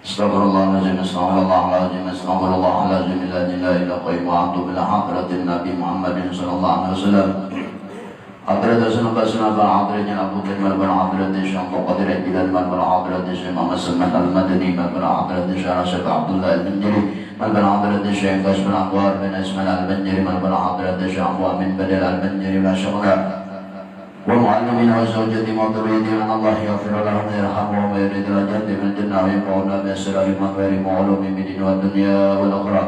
Astagfirullahaladzim, astagfirullahaladzim, astagfirullahaladzim, la ilaha illa qayyum wa a'udzu billahi hadratin Nabi Muhammadin sallallahu alaihi wasallam. Hadrat sunna hadratnya Abu Bakar bin Hadrat Syekh Qadir Jilan bin Hadrat Syekh Muhammad Salman Al-Madani bin Hadrat Syekh Abdullah bin Jari bin Hadrat Syekh Kasbul Anwar bin Ismail Al-Banjari bin Hadrat Syekh Abu Amin Badal Al-Banjari wa syughla ومعلمين وزوجة وذريتهم أن الله يغفر لهم ويرحمهم ويريد الجنة من الجنة وينفعنا بأسرار المغفر وعلوم الدين والدنيا والآخرة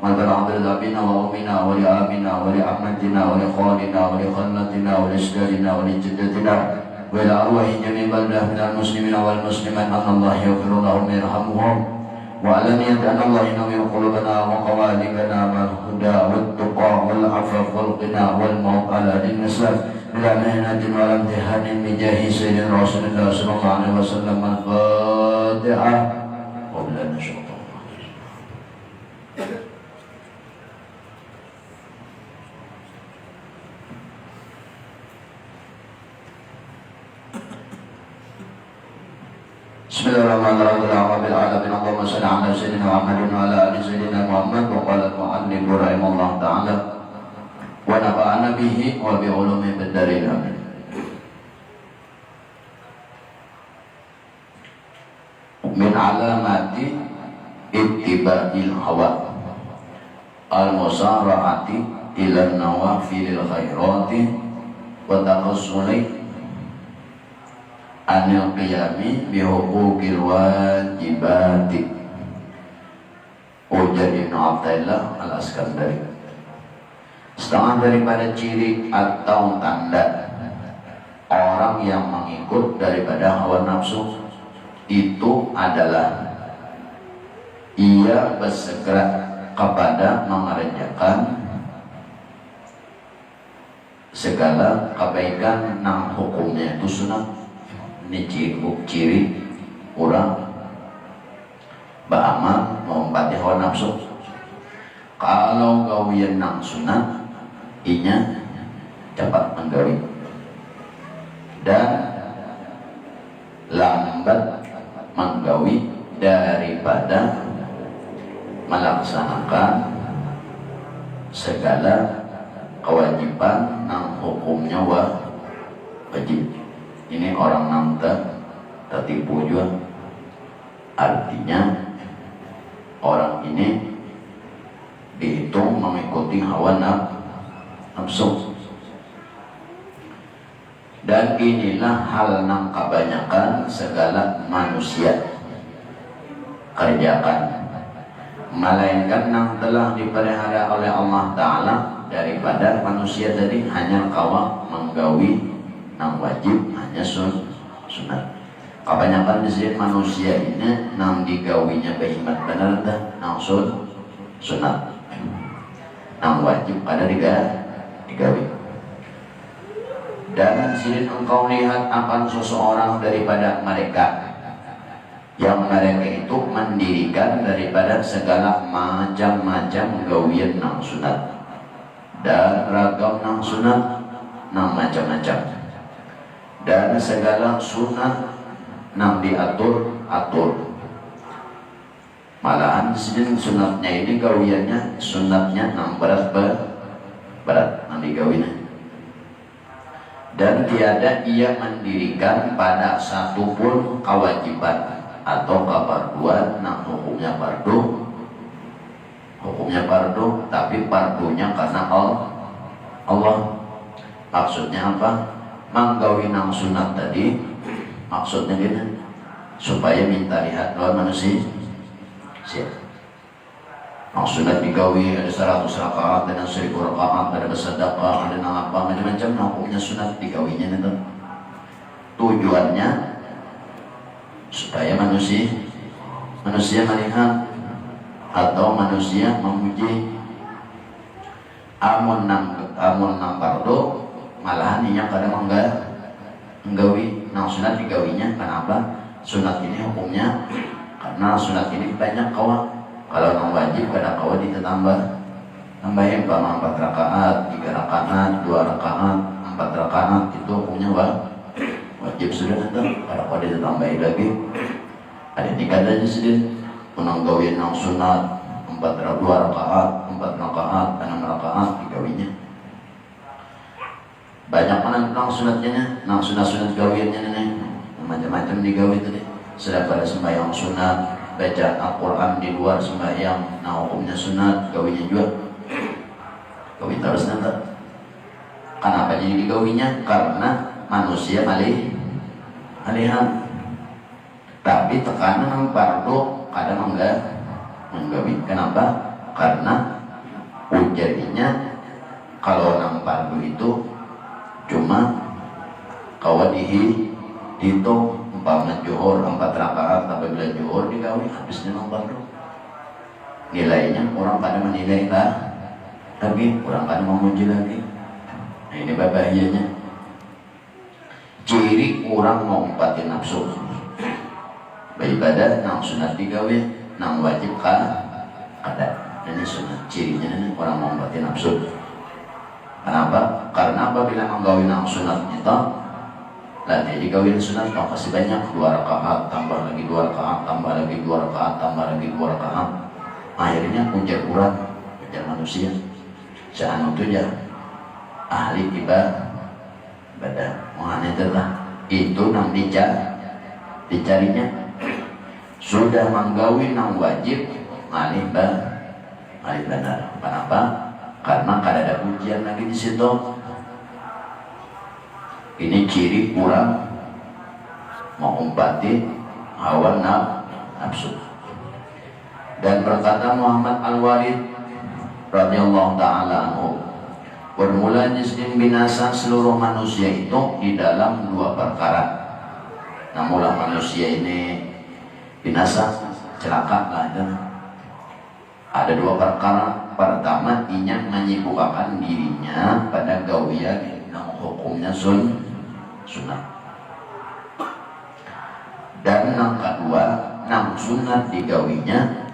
مثل عبد أبينا وأمنا ولأبينا ولعمتنا ولخالنا ولخالتنا ولأشكالنا ولجدتنا وإلى أرواح جميع بلدة من المسلمين والمسلمات أن الله يغفر لهم ويرحمهم وعلانية أن الله ينور قلوبنا وقوالبنا بالهدى والتقى والعفاف والغنى والموت على دين الإسلام إلى مهنة ولا امتحان بجاه سيدنا رسول الله صلى الله عليه وسلم. الفاتحة. وبالله من الشيطان الرجيم. بسم الله الرحمن الرحيم. رب العالمين. اللهم صل على سيدنا محمد وعلى آل سيدنا محمد. وقال المؤلف رحمه الله تعالى ونفعنا به وبعلومه بالدارين آمين. من علامات اتباع الهوى المسارعة إلى النوافل الخيرات وتحصل عن القيام بحقوق الواجبات. Ujar Ibn Abdillah Al-Askandari. Setengah daripada ciri atau tanda orang yang mengikut daripada hawa nafsu itu adalah ia bersegera kepada mengerjakan segala kebaikan nang hukumnya itu sunat. Ini ciri orang beramal mengombati hawa nafsu. Kalau gawian nang sunat inya dapat menggawi dan lambat menggawi daripada melaksanakan segala kewajiban nang hukumnya wajib. Ini orang nang tertipu juga. Artinya orang ini dihitung mengikuti hawa nafsu. Dan inilah hal yang kebanyakan segala manusia kerjakan, melainkan yang telah dipelihara oleh Allah Ta'ala daripada manusia tadi hanya kawa menggawi yang wajib hanya sunat. Kebanyakan di sini manusia ini nang digawinya kehimat benar dah nang sunat, nang wajib pada digawi. Dan sini engkau lihat akan seseorang daripada mereka yang mereka itu mendirikan daripada segala macam-macam gawian nang sunat dan ragam nang sunat nang macam-macam, dan segala sunat nang diatur. Malahan sini sunatnya ini gawiannya sunatnya nang berat nang digawinya. Dan tiada ia mendirikan pada satupun kewajiban atau kefarduan nang hukumnya fardu, tapi fardunya karena Allah. Maksudnya apa? Manggawi nang sunat tadi maksudnya gini, supaya minta lihat lawan manusia. Maksudnya digawi ada 100 rakaat, ada 1000 rakaat, ada bersedekah, ada apa macam-macam. Hukumnya sunat digawinya itu. Tujuannya supaya manusia melihat atau manusia memuji. Amun nang fardu malahan inya kadang menggawi nang sunat digawinya. Kenapa? Sunat ini hukumnya karena sunat ini banyak kawan. Kalau nang wajib kadang kawan tambahin 4 rakaat, 3 rakaat, 2 rakaat, 4 rakaat, itu hukumnya wajib sudah. Kalau kawan ditambahin lagi ada nikah aja sedikit kunang gawin nang sunat 2 rakaat, 4 rakaat, 6 rakaat digawinya. Banyak mana nang sunatnya, nang sunat gawinnya nih, macam-macam digawi itu deh. Sedang pada sembahyang sunat, baca Al-Quran di luar sembahyang, nah hukumnya sunat, gawinya juga. Gawi terus nanti. Kenapa jadi digawinya? Karena manusia alihan. Tapi tekanan yang fardu kadang enggak menggawi. Kenapa? Karena ujarnya kalau nang fardu itu cuma kawadihi dihitung umpama juhur 4 rakaat, apabila juhur digawi habisnya nang fardu. Nilainya orang pada menilai lah, tapi orang pada memuji lagi. Nah ini bahayanya. Ciri orang mau umpatin nafsu beribadah nang sunat digawe, nang wajib kada. Ini sunat cirinya ini orang mau umpatin nafsu. Kenapa? Karena apabila menggawe nang sunat itu lagi digawin sunat kau kasih banyak 2 rakaat, tambah lagi 2 rakaat, tambah lagi 2 rakaat, tambah lagi 2 rakaat. Akhirnya ujar kurang, ujar manusia. Jangan itu ya ahli ibadah. Mohon itu nang dicarinya sudah menggawi nang wajib alih benar. Kenapa? Karena kada ada ujian lagi di situ. Ini ciri kurang mengumpati hawa nafsu. Dan berkata Muhammad Al-Walid radhiyallahu taala anhu, bermulanya binasa seluruh manusia itu di dalam 2 perkara. Namunlah manusia ini binasa, celaka lah itu. Ada 2 perkara. Pertama, ia menyibukkan dirinya pada gawian yang hukumnya sunat. Dan yang kedua, nang sunat digawinya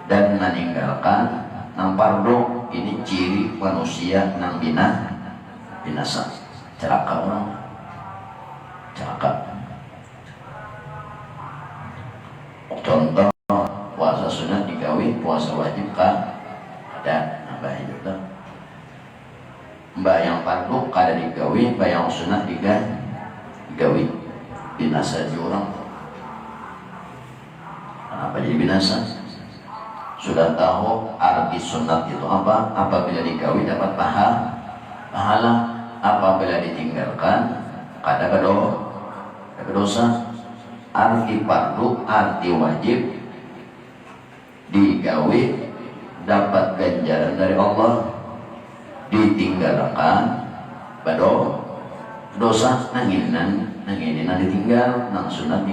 dan meninggalkan nang fardu. Ini ciri manusia nang binasa, celaka orang, celaka. Contoh puasa sunat digawi, puasa wajib dan mbah itu mbah yang fardu kada digawi, mbah yang sunat digawi. Binasa orang. Kenapa jadi binasa? Sudah tahu arti sunat itu apa? Apabila digawi dapat pahala, apabila ditinggalkan kada berdosa. Arti fardu, arti wajib digawi dapat ganjaran dari Allah, ditinggalkan dosa. Nanginan ditinggal, nang sunat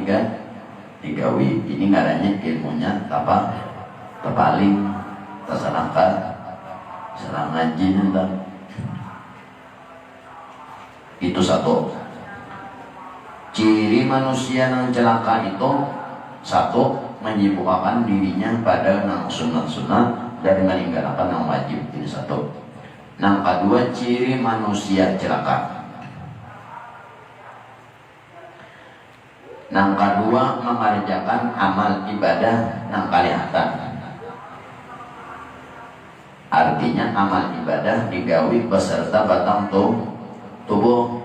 digawi. Ini ngaranya ilmunya tepaling, terserangkan, serang ngaji nanti. Itu satu. Ciri manusia yang celaka itu satu, menyibukkan dirinya pada nang sunat-sunat dan meninggalkan nang wajib. Ini satu. Nang kedua, ciri manusia celaka. Nang kedua, mengerjakan amal ibadah nang kalihatan. Artinya amal ibadah digawi beserta batang tubuh,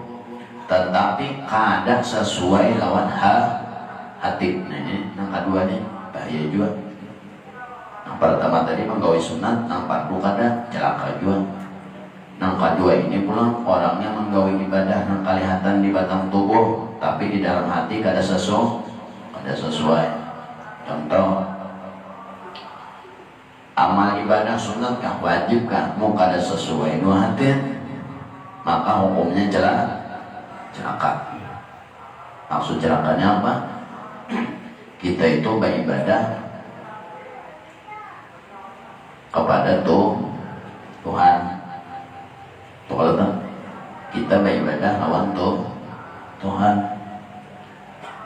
tetapi kadang sesuai lawan hati. Nah ini yang kedua nih bahaya juga. Yang pertama tadi menggawi sunat, yang fardu kada celaka juga. Yang kedua ini pula orangnya menggawi ibadah yang kelihatan di batang tubuh, tapi di dalam hati kada sesuai. Contoh, amal ibadah sunat kah wajib kah mau kada sesuai dua hati, maka hukumnya celaka. Maksud celakanya apa? Kita itu beribadah kepada Tuhan. Kalau kita beribadah lawan Tuhan.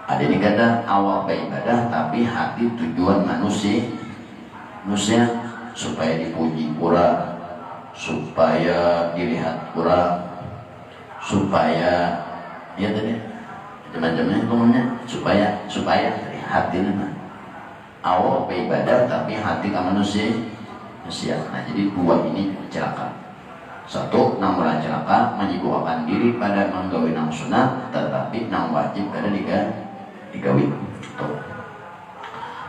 Ada di kata awal beribadah, tapi hati tujuan manusia supaya dipuji kurang, supaya dilihat kurang, supaya ya tadi macam-macamnya ngomongnya supaya dari hati nama. awak beribadah tapi hati ke manusia. Nah jadi dua ini celaka. Satu, nang mulan celaka menyibukkan diri pada menggawi nang sunat, tetapi nang wajib kada digawi.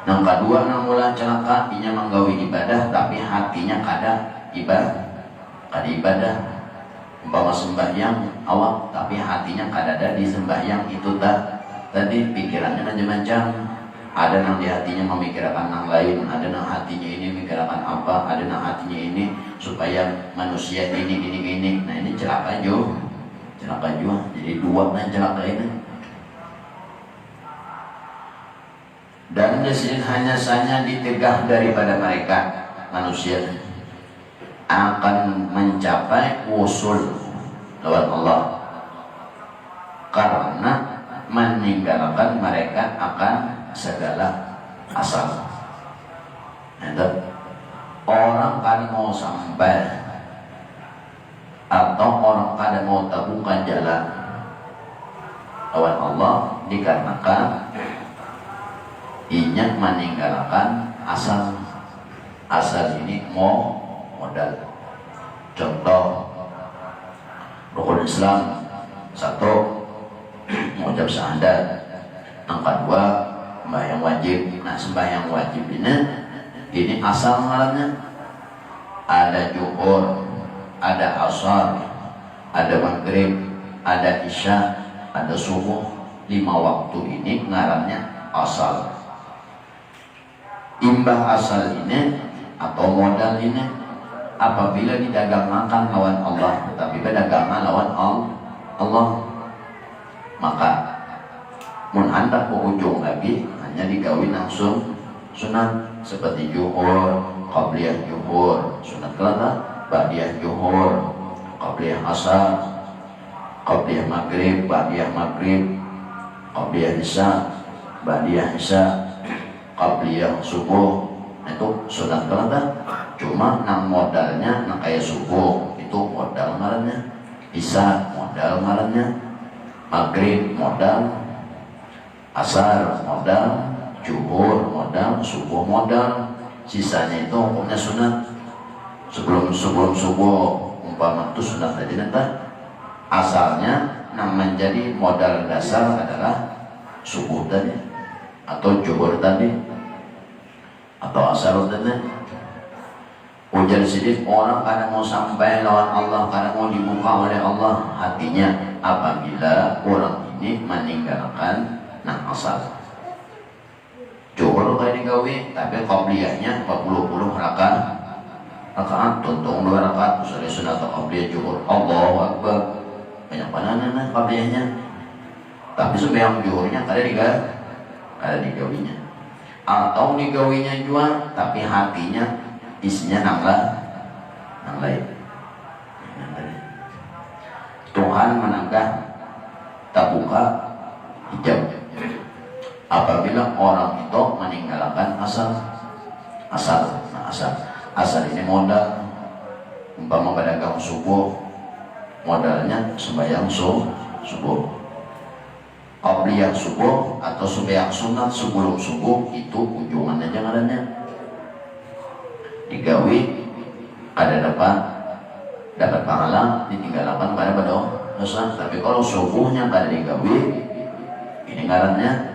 Nang kedua, nang mulan celaka inya menggawi ibadah tapi hatinya kada ibadah. Umpama sembahyang awak tapi hatinya kada ada di sembahyang itu tadi pikirannya macam-macam. Ada yang di hatinya memikirkan yang lain, ada yang hatinya ini memikirkan apa, ada yang hatinya ini supaya manusia ini. Nah ini celaka juga. Jadi dua yang celaka ini. Dan di sini hanya saja ditegah daripada mereka manusia akan mencapai usul lawan Allah karena meninggalkan mereka akan segala asal. Orang kan mau sampai atau orang kan mau temukan jalan lawan Allah dikarenakan inya meninggalkan asal ini mau modal. Contoh rukun Islam satu mengucap syahadat, yang kedua sembahyang wajib. Nah sembahyang wajib ini asal ngarannya ada zuhur, ada asar, ada maghrib, ada isya, ada subuh. 5 waktu ini ngarannya asal. Imbah asal ini atau modal ini apabila didagangkan lawan Allah, tetapi berdagangan lawan Allah, maka mun hendak ujung lagi hanya digawi langsung sunat seperti zuhur, qabliyah zuhur, sunat kelata, ba'diyah zuhur, qabliyah asar, qabliyah maghrib, ba'diyah maghrib, qabliyah isya, ba'diyah isya, qabliyah subuh. Itu sunat kelata. Cuma nang modalnya nang kayak subuh itu modal ngarannya, isya modal ngarannya, maghrib modal, asar modal, zuhur modal, subuh modal. Sisanya itu hukumnya sunat. Sebelum subuh umpama itu sunat tadi nanti. Asalnya yang menjadi modal dasar adalah subuh tadi atau zuhur tadi atau asar tadi. Ujar sidik orang kadang mau sampai lawan Allah, kadang mau dibuka oleh Allah hatinya apabila orang ini meninggalkan nang asal. Zuhur kayak digawi tapi qabliyahnya 40 rakaat, tuntung 2 rakaat misalnya sunat atau qabliyah zuhur. Allahu Akbar. Banyak panangan qabliyahnya. Tapi sembahyang zuhurnya kada digawinya. Atau digawinya juga tapi hatinya isinya nang lain. Tuhan menanggah tak buka hijab apabila orang itu meninggalkan asal. Nah, asal ini modal. Umpama pedagang subuh modalnya sembahyang subuh, qabliyah subuh atau sembahyang sunat sebelum subuh, itu ujungannya jangannya digawi ada dapat pahala, ditinggalkan pada dosa. Tapi kalau subuhnya kada digawi ini ngarannya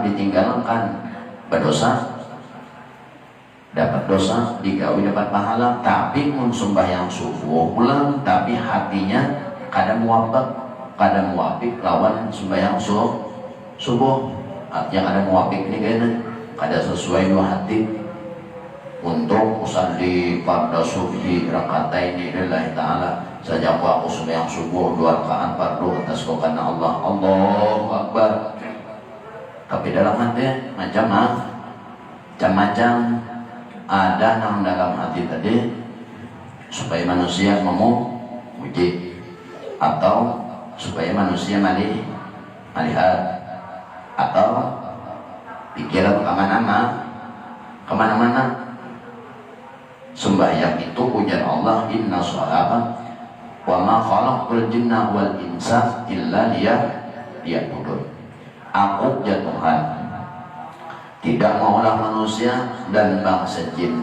ditinggalkan berdosa, dapat dosa, digawi dapat pahala. Tapi mun sembahyang subuh ulang tapi hatinya kada muwafik lawan sembahyang subuh, artinya kada muwafik ini kayaknya kada sesuai dua hati. Untuk usalli pada subhi rakataini lillahi ta'ala, saja aku sembahyang subuh 2 rakaat fardu atas karena Allah. Allahu Akbar. Tapi dalam hati macam-macam ada nang dalam hati tadi supaya manusia memuji atau supaya manusia melihat atau pikiran kemana-mana. Sembahyang itu ujar Allah, inna sholata wa ma khalaqtul jinna wal insa illa liya'budun. Aku ya Tuhan Tidak maulah manusia dan bangsa jin,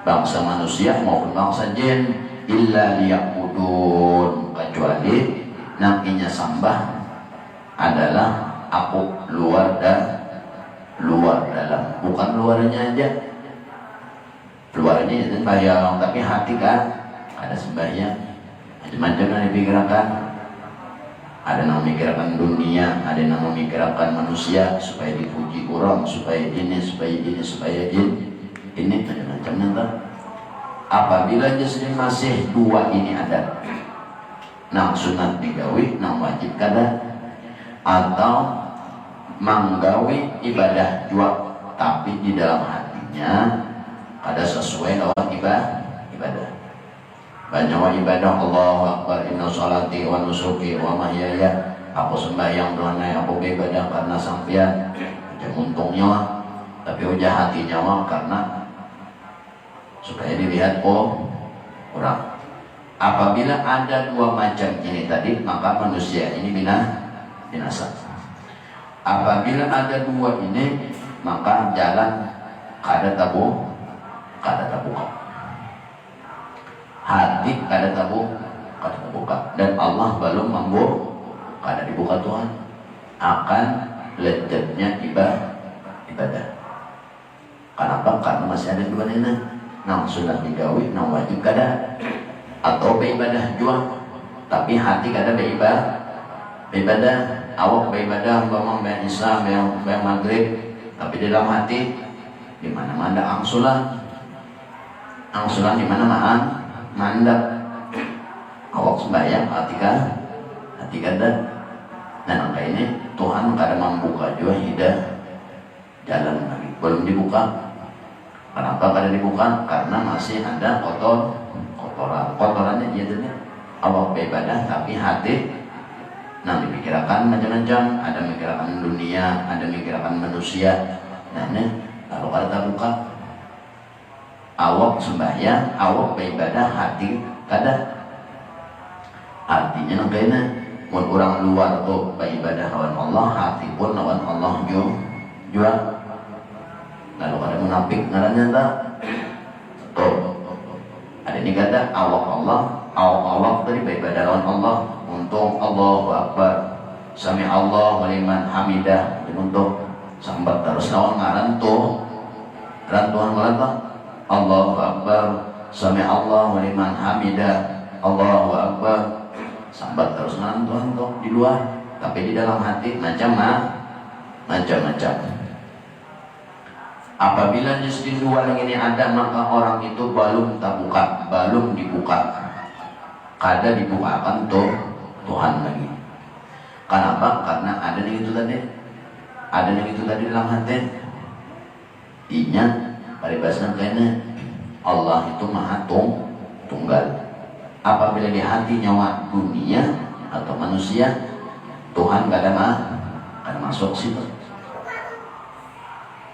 bangsa manusia maupun bangsa jin, illa liya'budun, kecuali namanya sembah adalah aku luar dan luar dalam, bukan luarnya aja. Luarnya itu sembahyang, tapi hati kan ada sembahyang, macam-macam yang dipikirkan. Ada yang memikirkan dunia, ada yang memikirkan manusia supaya dipuji orang, supaya ini, supaya ini, supaya ini macam-macam nanti. Apabila jadi masih dua ini ada, nang sunat digawi, nang wajib kada, atau menggawi ibadah jua, tapi di dalam hatinya ada sesuai lawan ibadah. Banyak ibadah Allahu Akbar, inna sholati wa nusuki wa mahyaya, aku sembahyang doanya, aku beribadah karena sampian. Udah untungnya mah, tapi udah hatinya mah karena supaya dilihat orang. Apabila ada dua macam ini tadi, maka manusia ini binasa. Apabila ada dua ini, maka jalan kada tabuka. Hati kada terbuka, dan Allah belum kada dibuka Tuhan akan lezatnya ibadah. Kenapa? Karena masih ada dua ini, nang sudah digawi, nang wajib kada, atau beribadah jua, tapi hati kada beribadah, awak beribadah, umpama bayang Islam, bayang Maghrib, tapi di dalam hati di mana-mana angsulan di mana-mana mandap. Awak sembahyang hati kada, dan angka ini Tuhan kada membuka juga jalan lagi, belum dibuka. Kenapa kada dibuka? Karena masih ada kotorannya jadi awak beribadah tapi hati nah dipikirkan macam-macam, ada memikirkan dunia, ada memikirkan manusia. Nah ini lalu kada buka. Awak sembahyang, awak beribadah, hati kada. Artinya nangkainya mun orang luar tuh beribadah lawan Allah, hati pun lawan Allah juga. Lalu ada munafik ngarannya tak? Tuh ada ini kada awak tadi beribadah lawan Allah untuk Allahu Akbar, sami Allah waliman hamidah, untuk sambat terus lawan ngaran Tuhan ngaran Allahu Akbar, sami Allah waliman hamidah, Allahu Akbar, sambat terus ngaran Tuhan di luar, tapi di dalam hati macam-macam. Apabila jenis dua yang ini ada, maka orang itu belum dibuka, kada dibukakan Tuhan lagi. Kenapa? Karena ada yang itu tadi dalam hati. Ingat paribasnya kayaknya Allah itu maha tunggal. Apabila di hati nyawa dunia atau manusia, Tuhan kada masuk situ.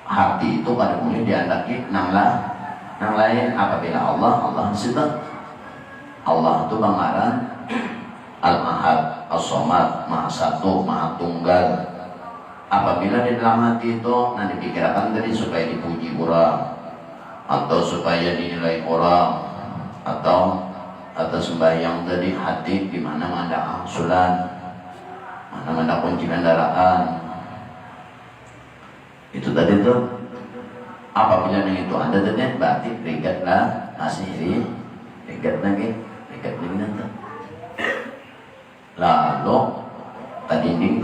Hati itu kada boleh diandaki nang lain. Apabila Allah situ. Allah itu bangaran Al-Ahad, As-Somad, Maha Satu, Maha Tunggal. Apabila di dalam hati itu nanti dipikirkan tadi supaya dipuji orang, atau supaya dinilai orang, atau sembahyang tadi hati di mana ada angsulan, mana kunci kendaraan. Itu tadi tuh apabila yang itu ada tadi berarti rigatlah masih rigat lagi nanti. Lalu tadinding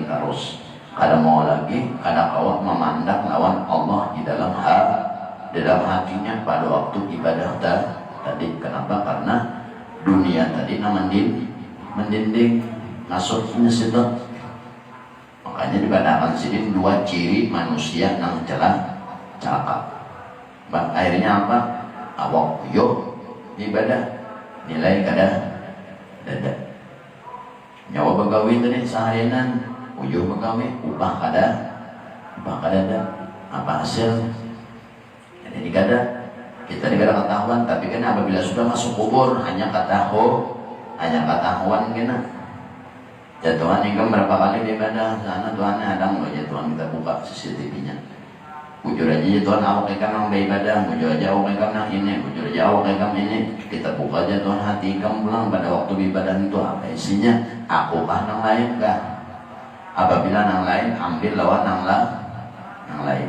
terus kada mau lagi, kada kawat memandang lawan Allah di dalam hatinya pada waktu ibadah tadi. Kenapa? Karena dunia tadi mendinding masuknya situ. Makanya dikatakan sini dua ciri manusia yang celaka. Akhirnya apa? Awak yuk ibadah nilai kada dada. Nyawa begawi tadi seharianan uyuh begawi upah kada ada. Apa hasil? Jadi kada kita ketahuan, tapi kan apabila sudah masuk kubur hanya ketahuan kena. Tuhan ini kan berapa kali beribadah sana Tuhan ada nggak ya Tuhan kita buka CCTV-nya. Bujur aja ya Tuhan awak ikan nang beribadah, bujur aja awak ikan nang ini, bujur aja awak ikan ini. Kita buka aja Tuhan hati kamu pulang pada waktu beribadah itu apa isinya? Aku kah nang lain kah? Apabila nang lain ambil lawan nang lain.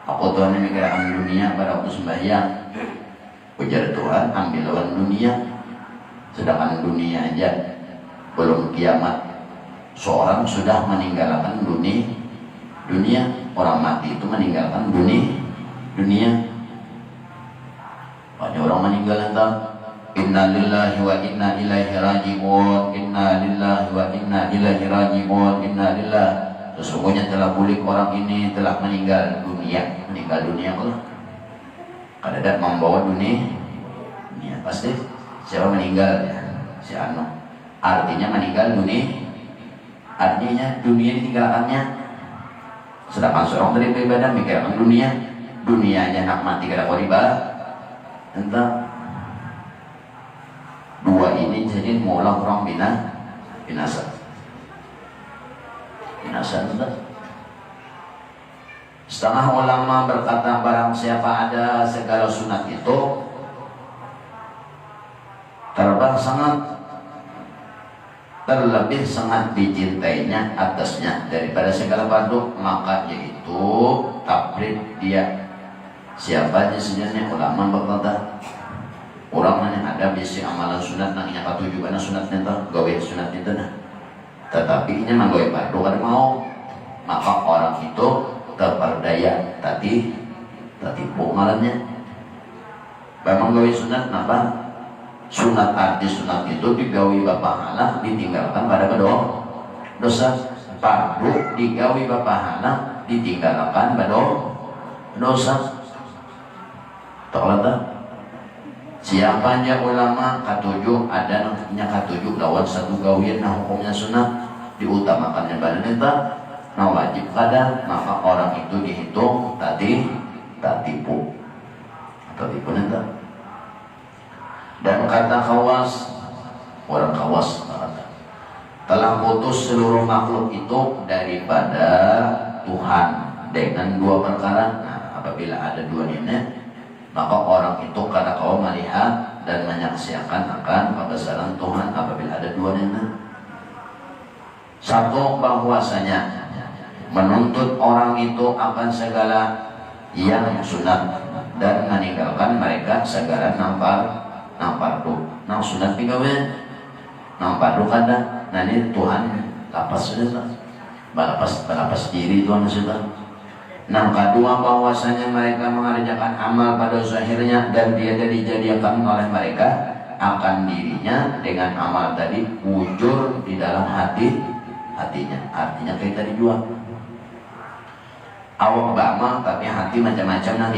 Aku Tuhan ini mikirkan dunia pada waktu sembahyang. Ujar Tuhan ambil lawan dunia. Sedangkan dunia aja belum kiamat. Seorang sudah meninggalkan dunia. Orang mati itu meninggalkan dunia. Banyak orang meninggal entah. Inna lillahi wa inna ilaihi raji'un. Inna lillahi wa inna ilaihi raji'un. Inna lillahi. Sesungguhnya telah pulih orang ini telah meninggal dunia. Meninggal dunia Allah. Kadang membawa dunia pasti siapa meninggal ya? Si Anu. Artinya meninggal dunia. Artinya dunia ditinggalkannya. Sedangkan seorang dari beribadah mikirkan dunianya nak mati kada koriba. Entah dua ini jadi maulah orang binasa. Entah. Setengah ulama berkata barang siapa ada segala sunat itu terlebih sangat dicintainya atasnya daripada segala fardu, maka yaitu tabrid dia. Siapa sebenarnya ulama berkata orang yang ada bisi amalan sunat nang nya katujuan sunat itu gawe sunat itu nah, tetapi ini mah gawe fardu kada mau, maka orang itu terperdaya tadi tertipu malamnya. Memang gawe sunat napa? Sunat arti sunat itu digawi bapahala ditinggalkan pada dosa. Fardu digawi bapahala ditinggalkan pada dosa. Tolong siapanya ulama katujuh ada namanya katujuh lawan satu gawian nah hukumnya sunat diutamakannya pada neta nah wajib kada, maka orang itu dihitung tadi tak tipu neta. Dan kata Khawas, orang Khawas telah putus seluruh makhluk itu daripada Tuhan dengan dua perkara. Nah, apabila ada dua ini, maka orang itu kada kau melihat dan menyaksikan akan kebesaran Tuhan apabila ada dua ini. Satu, bahwasanya menuntut orang itu akan segala yang sunat dan meninggalkan mereka segala nang fardu, nang sunat pigawean, nang fardu kada. Nah ini Tuhan lapas sudah, balapas diri Tuhan sudah. Nang kedua, bahwasanya mereka mengerjakan amal pada zahirnya dan dia dijadikan oleh mereka akan dirinya dengan amal tadi wujud di dalam hatinya. Artinya kayak tadi jual. Awak beramal tapi hati macam-macam nang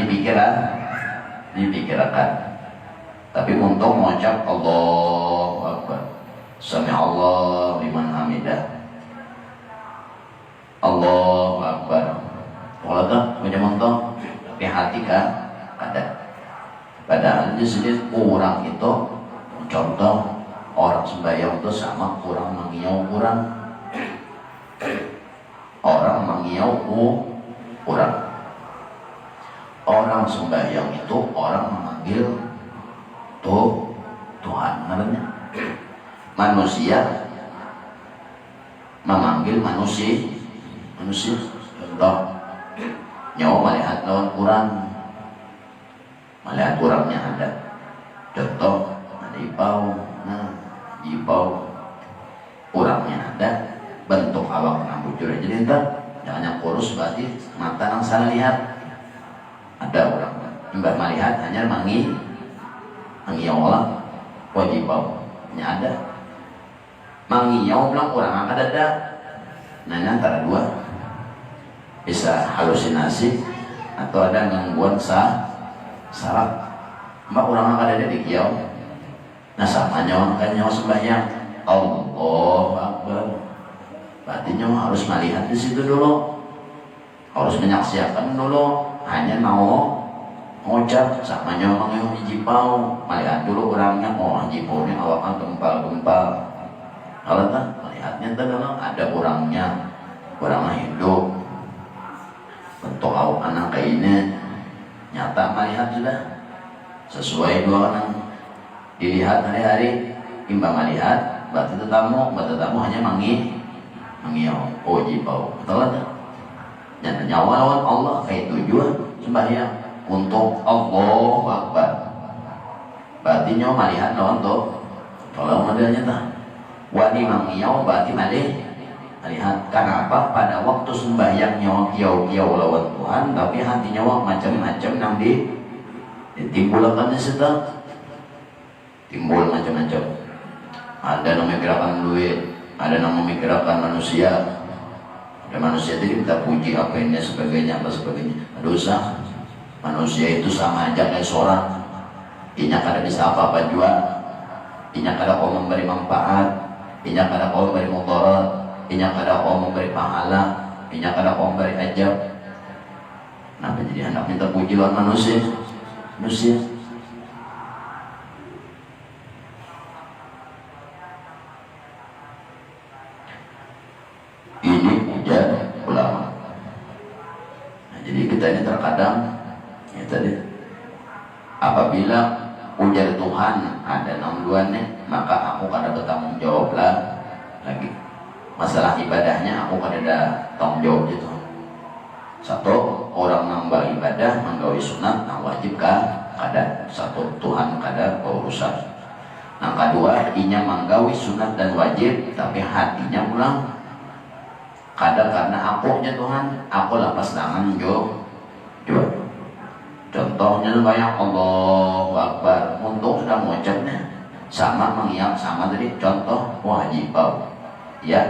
dipikirkan. Tapi untuk mengucap Allahu Akbar, Sami'allahu liman hamidah, Allahu Akbar. Kalau tak punya mentok, tapi hati kan ada. Padahal di sini orang itu contoh orang sembahyang itu sama orang mengiau orang. Orang mengiau orang. Orang sembahyang itu orang memanggil Tuhan namanya. Manusia memanggil manusia. Contoh nyawa melihat lawan kurang, melihat kurangnya ada. Contoh ada ipau kurangnya ada. Bentuk awak nang bujur aja entah. Jangan yang kurus berarti mata nang salah lihat. Ada orang mbak melihat hanya mangiyau Allah wajibau nya ada mangiyau bilang orang akan ada. Nah ini antara dua bisa halusinasi atau ada gangguan saraf. Mbak orang akan ada di kiau. Nah sama nyawa kan nyawa sembahyang Allahu Akbar, berarti nyawa harus melihat di situ dulu, harus menyaksikan dulu. Hanya mau ngucap sama nyawa yang hijipau, melihat dulu orangnya. Oh hijipau ini awaknya gempal Kalau kan melihatnya kalau ada orangnya hidup bentuk awak anak kayaknya nyata melihat sudah sesuai dua orang dilihat hari-hari imbang melihat batu tetamu hanya mengiau jibau betul kan? Dan nyawa lawan Allah kayak tujuan sembahyang untuk Allah Akbar berarti nyawa melihat lawan tuh kalau modelnya tak wadi mengiau berarti melihat kenapa pada waktu sembahyang nyawa kiau lawan Tuhan tapi hati nyawa macam-macam nang ditimbulkan sedang timbul macam-macam. Ada yang memikirkan duit, ada yang memikirkan manusia. Ada manusia itu minta puji apa ini sebagainya apa sebagainya. Dosa. Manusia itu sama aja kayak seorang. Inya kada bisa apa-apa jual. Inya kada kau memberi manfaat. Inya kada kau memberi mudarat. Inya kada kau memberi pahala. Inya kada kau memberi ajab. Kenapa jadi hendak minta puji lawan manusia? Ini ujar ulama. Nah, jadi kita ini terkadang ya tadi apabila ujar Tuhan ada nomduannya maka aku kada bertanggung jawab lah lagi masalah ibadahnya aku kada ada tanggung jawab gitu. Satu orang nambah ibadah menggawi sunat nang wajib kada satu Tuhan kada berurusan. Yang kedua inya menggawi sunat dan wajib tapi hatinya pulang kada karena akunya Tuhan aku lapas tangan jo. Contohnya banyak Allahu Akbar untuk sudah mengucapnya sama mengiak sama tadi contoh wajibau ya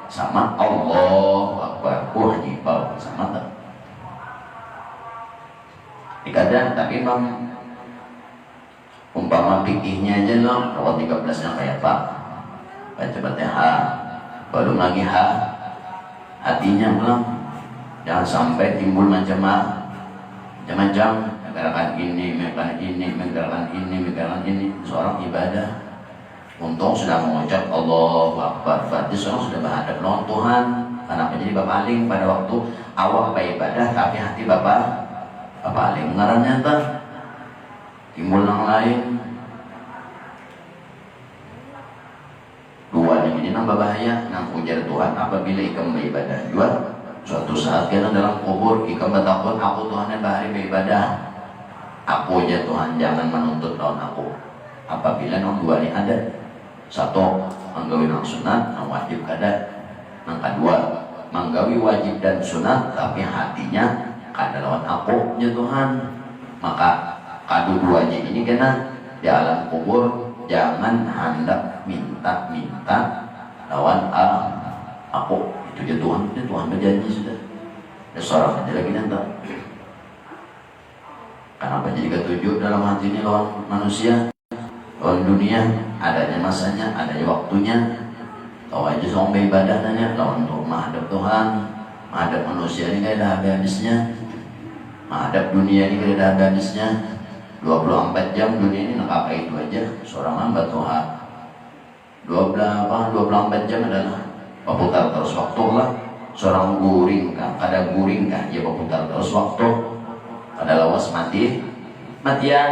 sama Allahu Akbar wajibau sama tak dikadang tapi bang umpama pikirnya aja loh rawat 13 yang kayak Pak baca Fatihah belum lagi hatinya belum jangan sampai timbul macam-macam menggerakkan ini seorang ibadah untung sudah mengucap Allahu Akbar berarti seorang sudah berhadap lawan Tuhan karena menjadi bapaling pada waktu awal beribadah tapi hati bapaling ngarannya tak timbul yang lain dua ini nambah bahaya nang ujar Tuhan apabila ikam beribadah juga suatu saat kita dalam kubur ikam bertakut aku Tuhan yang bahari beribadah aku aja Tuhan jangan menuntut lawan aku apabila nang dua ini ada satu menggawi nang sunat nang wajib kada nang kedua menggawi wajib dan sunat tapi hatinya kada lawan aku ya Tuhan maka kedua-duanya ini kena di alam kubur jangan hendak minta lawan aku itu Tuhan berjanji sudah ada seorang aja lagi nanti kenapa jadi ketujuh dalam hati ini lawan manusia lawan dunia adanya masanya adanya waktunya tahu aja soal beribadah nanya lawan untuk menghadap Tuhan menghadap manusia ini gak ada habis-habisnya menghadap dunia ini gak ada habis-habisnya 24 jam dunia ini nak apa itu aja seorang hamba Tuhan 24 jam adalah berputar terus waktu lah seorang guring kan kada guring kan dia berputar terus waktu kada lawas matian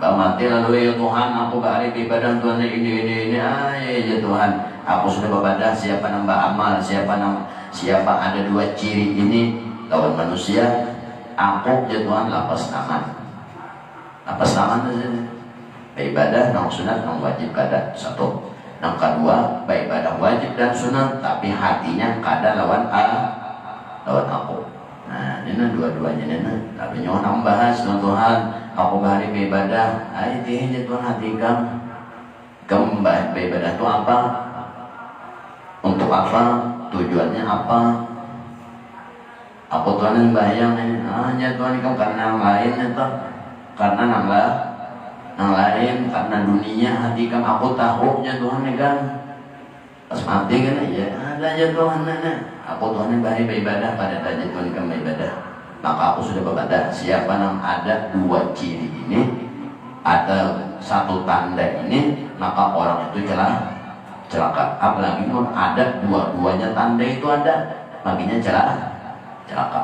bang mati lalu ya Tuhan aku bahari ibadah Tuhan ini ya Tuhan aku sudah beribadah siapa nambah amal siapa ada dua ciri ini lawan manusia aku ya Tuhan lapas tangan saja ibadah nang sunat nang wajib kada satu yang kedua, beribadah wajib dan sunat, tapi hatinya kada lawan aku. Nah, ini dua-duanya ini. Tapi nyawa nang bahas Tuhan, aku bahari beribadah. Ini Tuhan hati kamu beribadah itu apa? Untuk apa? Tujuannya apa? Aku Tuhan yang bayang ini. Ya Tuhan kamu karena yang lain itu, karena yang lain karena dunia hati kamu aku tahu ya Tuhan kan pas mati kan ya ada ya Tuhan aku Tuhan yang bahari beribadah pada tanya Tuhan kamu beribadah maka aku sudah beribadah siapa yang ada dua ciri ini ada satu tanda ini maka orang itu celaka. Apalagi non ada dua-duanya tanda itu ada, makanya celaka.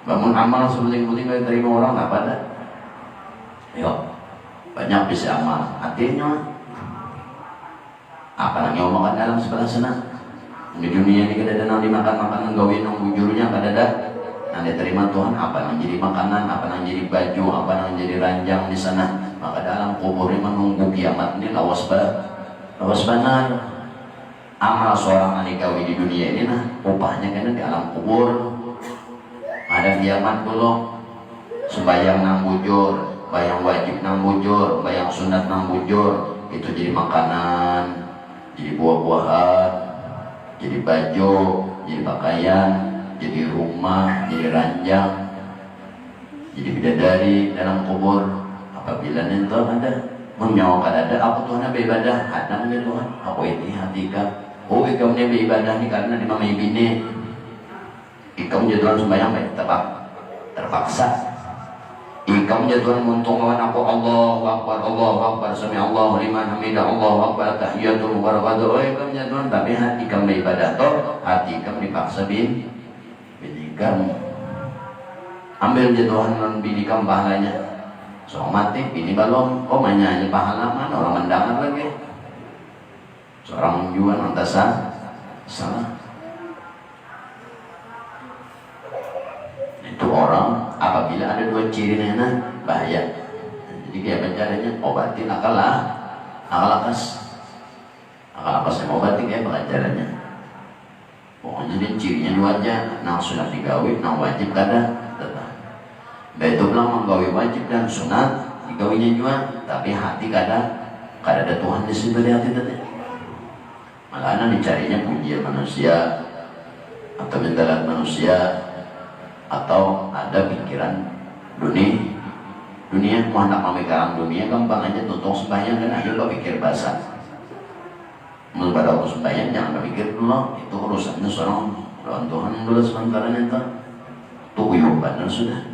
Bangun amal sebuting-buting dari terima orang apa ada? Yuk, banyak bisa amal. Artinya apa nang yang makan dalam sebelah sana? Di dunia ini kada ada nang dimakan makanan gawin nang bujurnya kada ada. Nang diterima Tuhan apa nang jadi makanan, apa nang jadi baju, apa nang jadi ranjang di sana. Maka dalam kubur ini menunggu kiamat ini lawas benar. Amal seorang anikawi di dunia ini nah upahnya kan di alam kubur. Ada kiamat belum? Sembayang nang bujur, bayang wajib nang bujur, bayang sunat nang bujur, itu jadi makanan, jadi buah-buahan, jadi baju, jadi pakaian, jadi rumah, jadi ranjang, jadi bidadari dalam kubur. Apabila itu ada menyawakan ada aku Tuhan beribadah, hadang ya Tuhan, aku ini hatikan. Oh, ikam ini beribadah ini karena di mama bini. Ikam jatuhan sembahyang baik terpaksa. Ikam jatuhan muntung lawan aku Allahu Akbar, sami Allahu liman hamidah, Allahu Akbar, tahiyatul wabarakatuh. Oh, ikam jatuhan tapi hati ikam beribadah toh, hati ikam dipaksa bini ikam. Ambil jatuhan non bini ikam pahalanya. So mati bini balong, oh menyanyi pahala mana orang mendangar lagi. Seorang menjual antasan salah. Itu orang apabila ada dua ciri nena bahaya. Jadi kayak caranya obatin akal akas yang obatin kayak caranya. Pokoknya dia cirinya dua aja, nang sunat digawi, nang wajib kada. Betul bilang menggawi wajib dan sunat digawinya juga, tapi hati kada ada Tuhan di situ di hati tadi. Makanya dicarinya pujian manusia atau mintalan manusia atau ada pikiran dunia mau hendak memikirkan dunia gampang aja tutung sembahyang dan ayo berpikir basah. Menurut pada waktu sembahyang jangan berpikir dulu, itu urusannya seorang lawan Tuhan dulu sementara nanti tuyul benar sudah.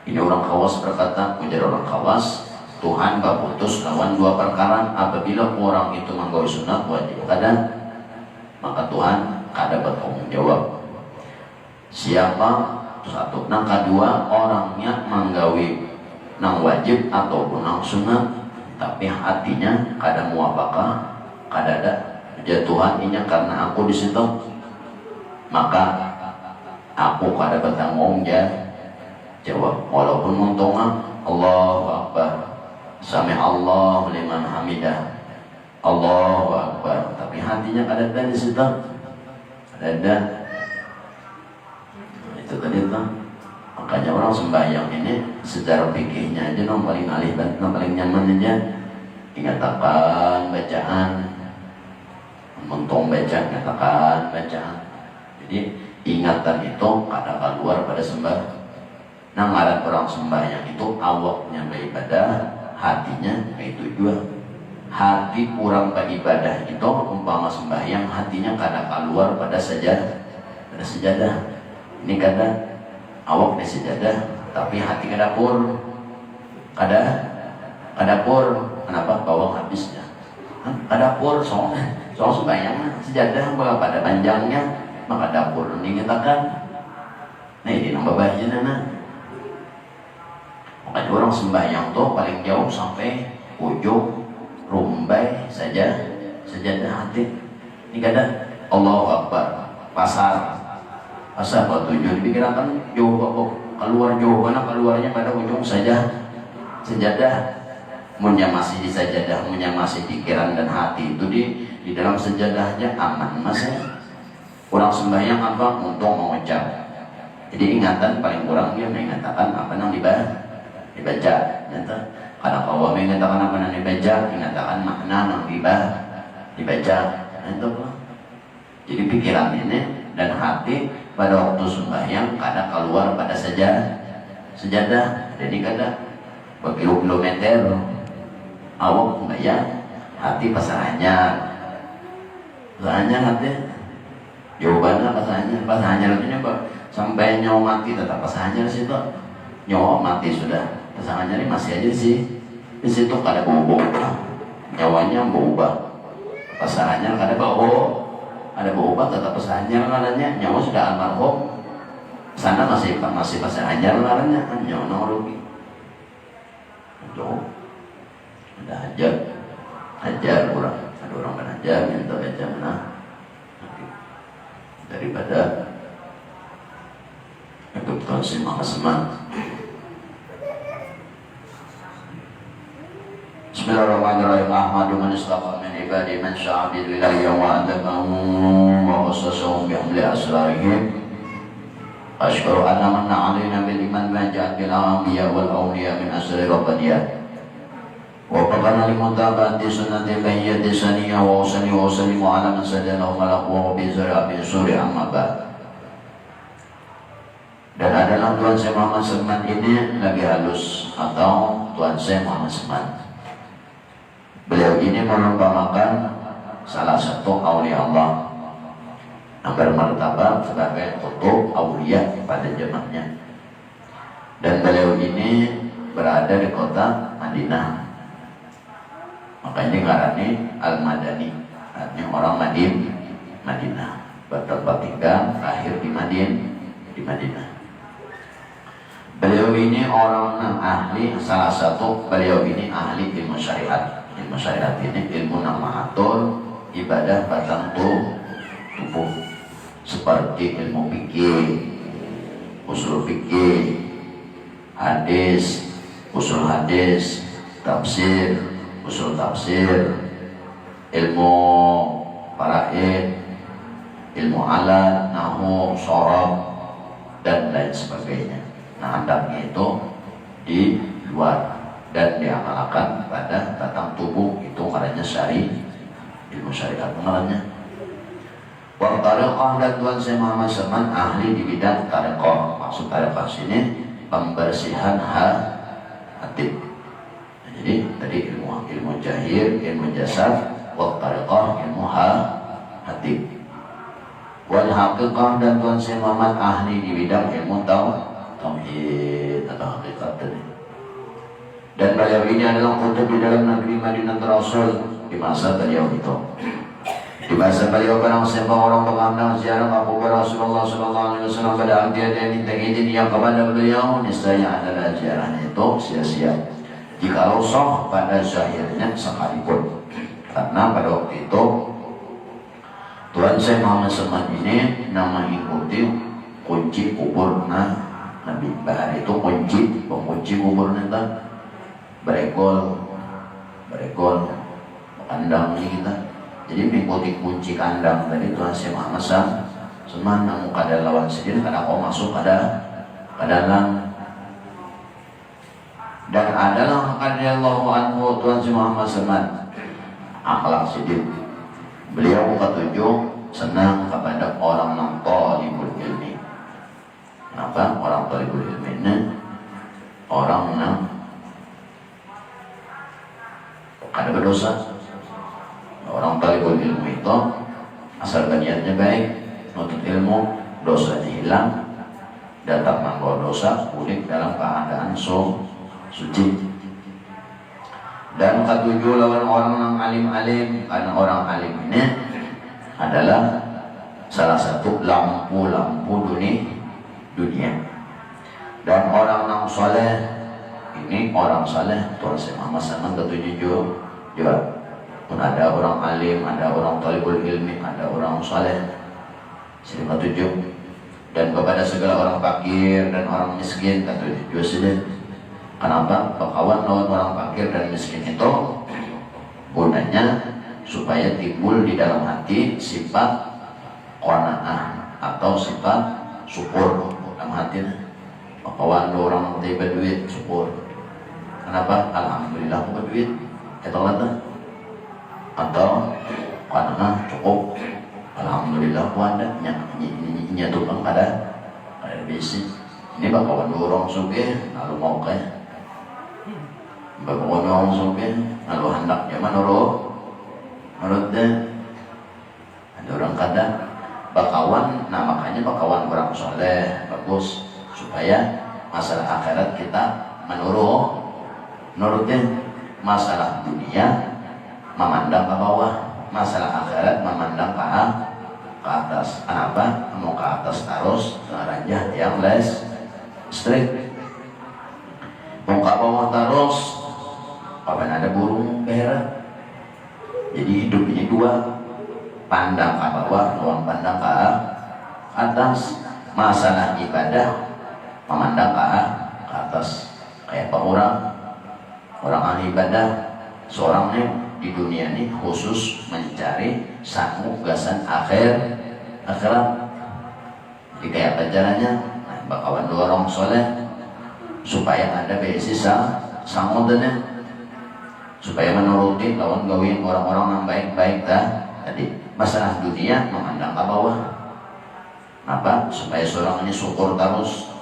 Ini orang khawas berkata, menjadi orang khawas Tuhan putus lawan dua perkara. Apabila orang itu menggawi sunat wajib kada, maka Tuhan kada bertanggung jawab. Siapa satu, nang kedua orangnya menggawi nang wajib ataupun nang sunat, tapi hatinya kada muwafaqah, kada ada Tuhan ini karena aku di situ, maka aku kada bertanggung jawab. Walaupun muntonga Allahu Akbar, sami Allahu liman hamidah, Allahu Akbar, tapi hatinya kada ada di situ. Ada itu tadi tuh. Makanya orang sembahyang ini secara fikihnya aja yang paling alih dan yang paling nyaman aja ingatakan bacaan, muntung baca ingatakan bacaan. Jadi ingatan itu kada keluar pada sembah. Nah, ngaran orang sembahyang itu awaknya beribadah, hatinya itu juga. Hati kurang beribadah itu umpama sembahyang, hatinya kada keluar pada sejadah. Ini kada awak di sejadah, tapi hati kada pur. Kada pur. Kenapa? Bawang habisnya. Kada pur soal sembahyang sejadah pada panjangnya, maka dapur ini katakan. Nah, ini nambah bahaya nana. Makanya orang sembahyang tuh paling jauh sampai ujung rumbai sejadah hati. Ini kada Allahu Akbar pasar buat tujuan dipikirkan jauh keluar jauh mana keluarnya pada ujung sejadah. Munya masih di sejadah, munya masih pikiran dan hati itu di dalam sejadahnya aman masih. Orang sembahyang apa untuk mengucap. Jadi ingatan paling kurang dia mengatakan apa yang dibaca. Kalau kau mengatakan apa yang dibaca, ingatakan makna yang dibaca. Itu. Jadi pikiran ini dan hati pada waktu sembahyang kada keluar pada sejadah. Jadi kada berkilometer awak sembahyang hati pasarannya hati jawabannya pasarannya artinya apa? Sampai nyawa mati tetap pasarannya di situ. Nyawa mati sudah pasangannya ini masih aja sih di situ kada bobo. nyawanya berubah pasangannya ada berubah tetap pasangannya ngarannya nyawa sudah almarhum sana masih pasangannya ngarannya nyawa rugi itu ada hajar kurang ada orang kan hajar minta aja mana daripada ikut konsim seman. Bismillahirrahmanirrahim. Ahmadu man istaqa min ibadi man sya'a bil wilayah wa adabahum wa khassasahum bi amli asrarihim. Ashkuru anna manna alaina bil iman wa ja'al bil anbiya wal awliya min asri rabbaniyah. Wa faqana li mutaba'ati sunnati bayyati saniyah wa usallimu ala man sadana wa malaqwa bi zara bi suri amma ba'd. Dan adalah Tuan Syekh Muhammad Seman ini lagi halus atau Tuan Syekh Muhammad Seman. Beliau ini merupakan salah satu aulia Allah yang bermartabat sebagai kutub aulia pada zamannya. Dan beliau ini berada di kota Madinah. Makanya ngarani Al-Madani, artinya orang Madinah. Bertempat tinggal lahir di Madinah. Beliau ini orang yang ahli, salah satu beliau ini ahli ilmu syariat. Ilmu syariat ini ilmu yang mengatur ibadah batang tubuh seperti ilmu fikih, usul fikih, hadis, usul hadis, tafsir, usul tafsir, ilmu faraid, ilmu alat, nahwu, sharaf dan lain sebagainya. Nah, hendaknya itu di luar dan diamalkan pada batang tubuh itu karena ilmu syariat mengarahnya. Wa tariqah dan Tuan Syekh Muhammad Seman ahli di bidang tariqah. Maksud tariqah sini pembersihan hati. Jadi tadi ilmu jahir, ilmu jasad, wa tariqah ilmu hati. Wal haqiqah dan Tuan Syekh Muhammad ahli di bidang ilmu tauhid atau hakikat tadi. Dan beliau ini adalah kutub di dalam negeri Madinah Rasul di masa beliau itu. Di masa beliau barang siapa orang pengambil ziarah kubur Rasulullah SAW pada dia minta izin yang kepada beliau, niscaya adalah ziarahnya itu sia-sia. Jika sah pada zahirnya sekalipun. Karena pada waktu itu Tuan Syekh Muhammad Seman ini nama ikuti kunci kubur Nabi Bahar itu pengunci kubur nanti berekol kandang ini kita. Jadi mengikuti kunci kandang tadi Tuhan Syekh Muhammad Seman namun kada lawan sendiri kada kau masuk kada dalam. Dan adalah radhiyallahu anhu Tuhan Syekh Muhammad Seman akhlak siddiq. Beliau ketujuh senang kepada orang yang talibul ilmi. Kenapa? Orang talibul ilmi ini orang yang ada berdosa. Orang talibul ilmu itu asal niatnya baik, nuntut ilmu, dosanya hilang, datang membawa dosa, unik dalam keadaan suci. Dan ketujuh lawan orang yang alim-alim, karena orang alim ini adalah salah satu lampu-lampu dunia. Dan orang yang soleh ini orang saleh Tuhan Syekh Muhammad Seman ketujuh juga. Pun ada orang alim, ada orang talibul ilmi, ada orang saleh. Sini ketujuh. Dan kepada segala orang fakir dan orang miskin ketujuh juga sudah. Kenapa? Kawan lawan orang fakir dan miskin itu gunanya supaya timbul di dalam hati sifat qanaah atau sifat syukur dalam hatinya. Kawan orang tiba duit syukur. Kenapa? Alhamdulillah aku berduit. Itu kata. Atau karena cukup. Alhamdulillah aku ada. Nya tukang ada bisnis. Ini bakawan dorong suge, lalu mau kaya. Bakawan dorong suge, lalu hendak zaman menurut deh. Ada orang kada. Bakawan, nah makanya bakawan orang soleh bagus supaya masalah akhirat kita menurutnya masalah dunia memandang ke bawah. Masalah akhirat memandang ke atas. Kenapa? Mau ke atas terus ranjah yang straight. Mau ke bawah terus kapan ada burung berak. Jadi hidup ini dua, pandang ke bawah, ruang pandang ke atas. Masalah ibadah memandang ke atas. Kayak orang ahli ibadah, seorang nih di dunia ini khusus mencari sanggup gasan akhirat. Jadi kayak apa caranya? Nah, bakawan dorong soleh supaya ada beasiswa sangodannya, supaya menuruti lawan gawin orang-orang yang baik-baik tadi. Masalah dunia memandang ke bawah. Apa? Supaya seorang ini syukur terus.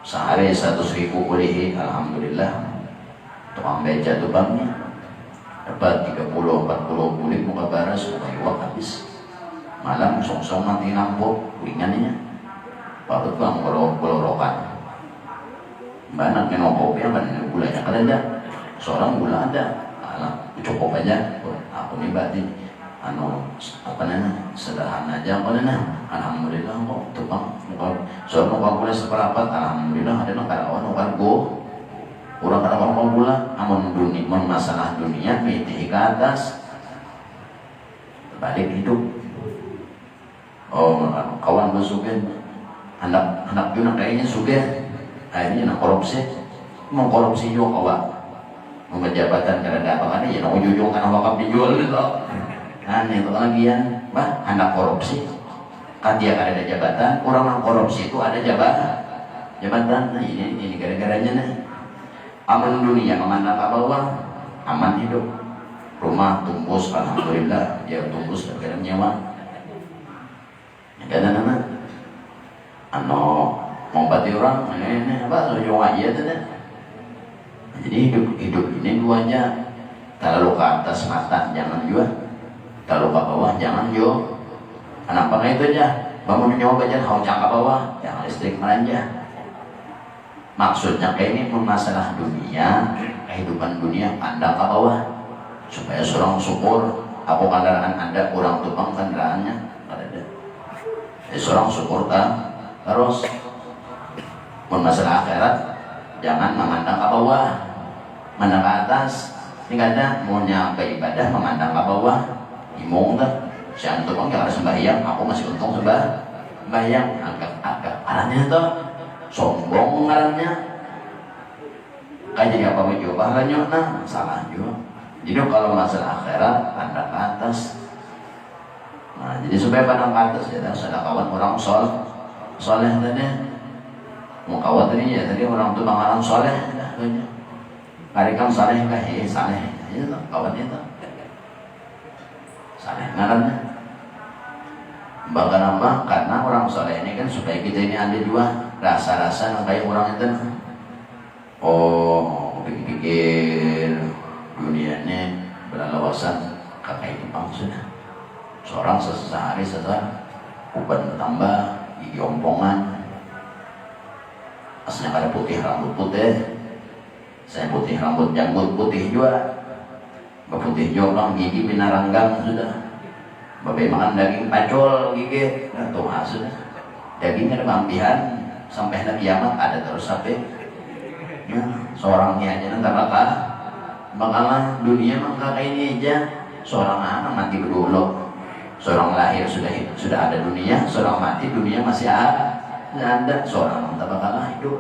Sehari 100.000 kulihi, alhamdulillah. Tukang beca tukangnya dapat 30-40 kulit muka baras, muka iwak habis. Malam song-song mati nampuk kulingannya. Baru tukang kolorokan. Banyak minum kopi apa nih gulanya kan ada. Seorang gula ada. Alah, cukup aja. Aku nih berarti sederhana aja alhamdulillah kok tukang soal muka gula seperapat, alhamdulillah ada karawan muka kurang karawan muka gula. Amun dunia, masalah dunia miti ke atas balik hidup. Kawan bersugih anak yun kayaknya sugih, akhirnya nak korupsi, mau korupsi juga kawan, mau jabatan karena apa kan ya nak ujung karena wakaf dijual gitu. Nah itu lagi yang anak korupsi kan dia kan ada jabatan, orang korupsi itu ada jabatan. Nah ini gara-garanya nih. Aman dunia memandang ke bawah, aman hidup, rumah tumbus, alhamdulillah dia tumbus gara-gara nyawa. Kadang-kadang mau bati orang ini apa so aja tuh. Jadi hidup ini duanya, terlalu ke atas mata jangan juga, terlalu ke bawah jangan juga. Kenapa nggak itu aja? Bangun nyoba aja, kau ke bawah, jangan listrik melanja. Maksudnya kayak ini pun masalah dunia, kehidupan dunia pandang ke bawah, supaya seorang syukur. Aku kendaraan Anda kurang tukang kendaraannya, ada. Seorang syukur terus. Pun masalah akhirat, jangan memandang ke bawah, memandang ke atas. Ini kadang mau nyampe ibadah memandang ke bawah, imong dah. Siang tukang yang harus sembahyang, aku masih untung sembahyang. Agak arahnya tuh sombong ngarannya. Kayak jadi apa mau coba lah salah juga. Jadi kalau masalah akhirat pandang ke atas. Nah, jadi supaya pandang ke atas ya ada kawan orang soleh tadi. Mau kawan tadi ya tadi orang tuh bangaran soleh dah banyak. Karikam soleh kah? Soleh. Itu kawan itu. Soleh ngarannya. Bahkan apa? Karena orang soleh ini kan supaya kita ini ada juga rasa-rasa yang kayak orang itu. Pikir dunianya beralawasan kakak itu sudah. Seorang sehari uban bertambah, gigi ompongan. Aslinya kada putih rambut putih. Saya putih rambut janggut putih juga. Putih juga gigi binaranggang sudah. Bapak makan daging pacul gigi, tuh sudah. Daging ada mampihan sampai hari kiamat ada terus sampai. Ya, seorangnya aja nanti bakalan dunia maka ini aja. Seorang anak mati berdulu. Seorang lahir sudah ada dunia, seorang mati dunia masih ada. Seorang nanti bakalan hidup.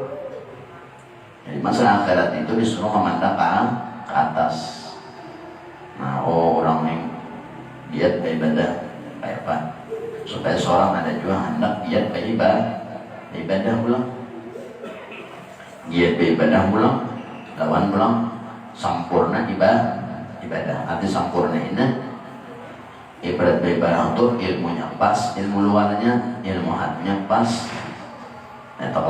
Jadi masalah akhirat itu disuruh memandang ke atas. Nah, orang yang giat beribadah kayak apa? Supaya seorang ada juga hendak giat beribadah pulang. Giat beribadah pulang, lawan pulang sampurna ibadah. Arti sampurna ini ibarat beribadah itu ilmunya pas, ilmu luarnya, ilmu hatinya pas. Nah, tak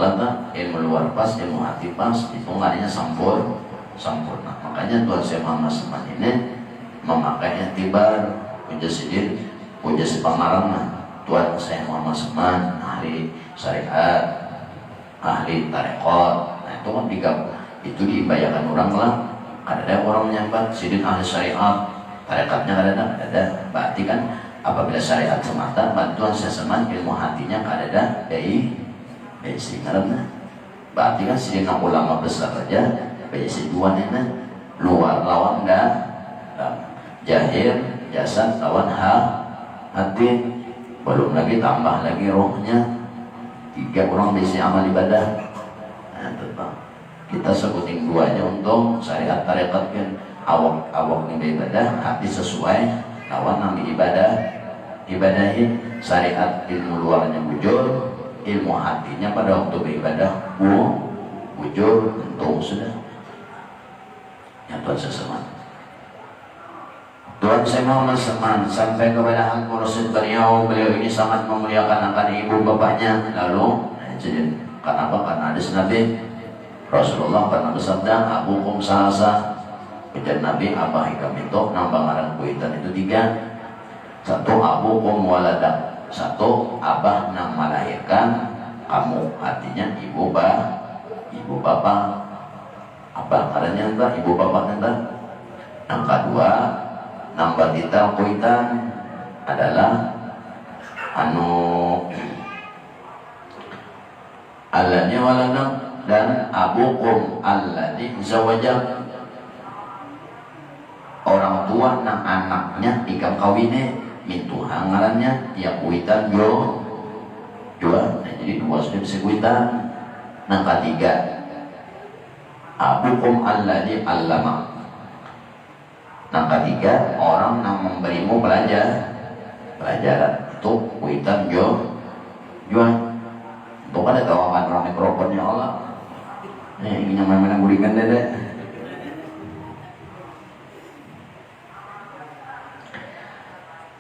ilmu luar pas, ilmu hati pas, itu artinya sempurna. Makanya Tuhan Syekh Muhammad Seman ini memakainya tibar puja si pamarang Tuhan Syekh Muhammad Seman, ahli syariat, ahli tarekat. Nah itu kan itu dibayarkan orang lah. Ada orang menyambat sidin ahli syariat, tarekatnya ada. Berarti kan apabila syariat semata bantuan seseman ilmu hatinya ada dari singaranna. Berarti kan sidina ulama besar aja besi dua nena luar lawan jahir jasad lawan hati, belum lagi tambah lagi rohnya. 3 orang besi amal ibadah. Nah, tetap kita sebutin duanya untuk syariat tarekat kan awak ini ibadah hati sesuai lawan nami ibadahin syariat ilmu luarnya bujur, ilmu hatinya pada waktu beribadah bujur tentu sudah yang Tuhan seseman. Tuhan saya Muhammad Seman sampai kepada Al Rasul beliau ini sangat memuliakan akan ibu bapaknya. Lalu jadi kenapa? Karena hadis Nabi Rasulullah pernah bersabda abukum salasa. Ujar Nabi abah hikam itu nambah ngarang kuitan itu 3. 1 abukum waladak, 1 abah nang melahirkan kamu, artinya ibu bapak. Abah karanya entah ibu bapak entah. Yang kedua nambah kita kuitan adalah alladzi waladak dan abukum alladzi zawajak, orang tua nang anaknya ikam kawinnya mintu hangarannya ya kuitan dua. Nah, jadi 2 sudah bisa kuitan. Nang ketiga abukum alladzi allama, nang ketiga orang nang memberimu pelajaran itu kuitan juan. Untuk ada tawakan orang mikrofonnya Allah. Ini nyaman gulingan dede.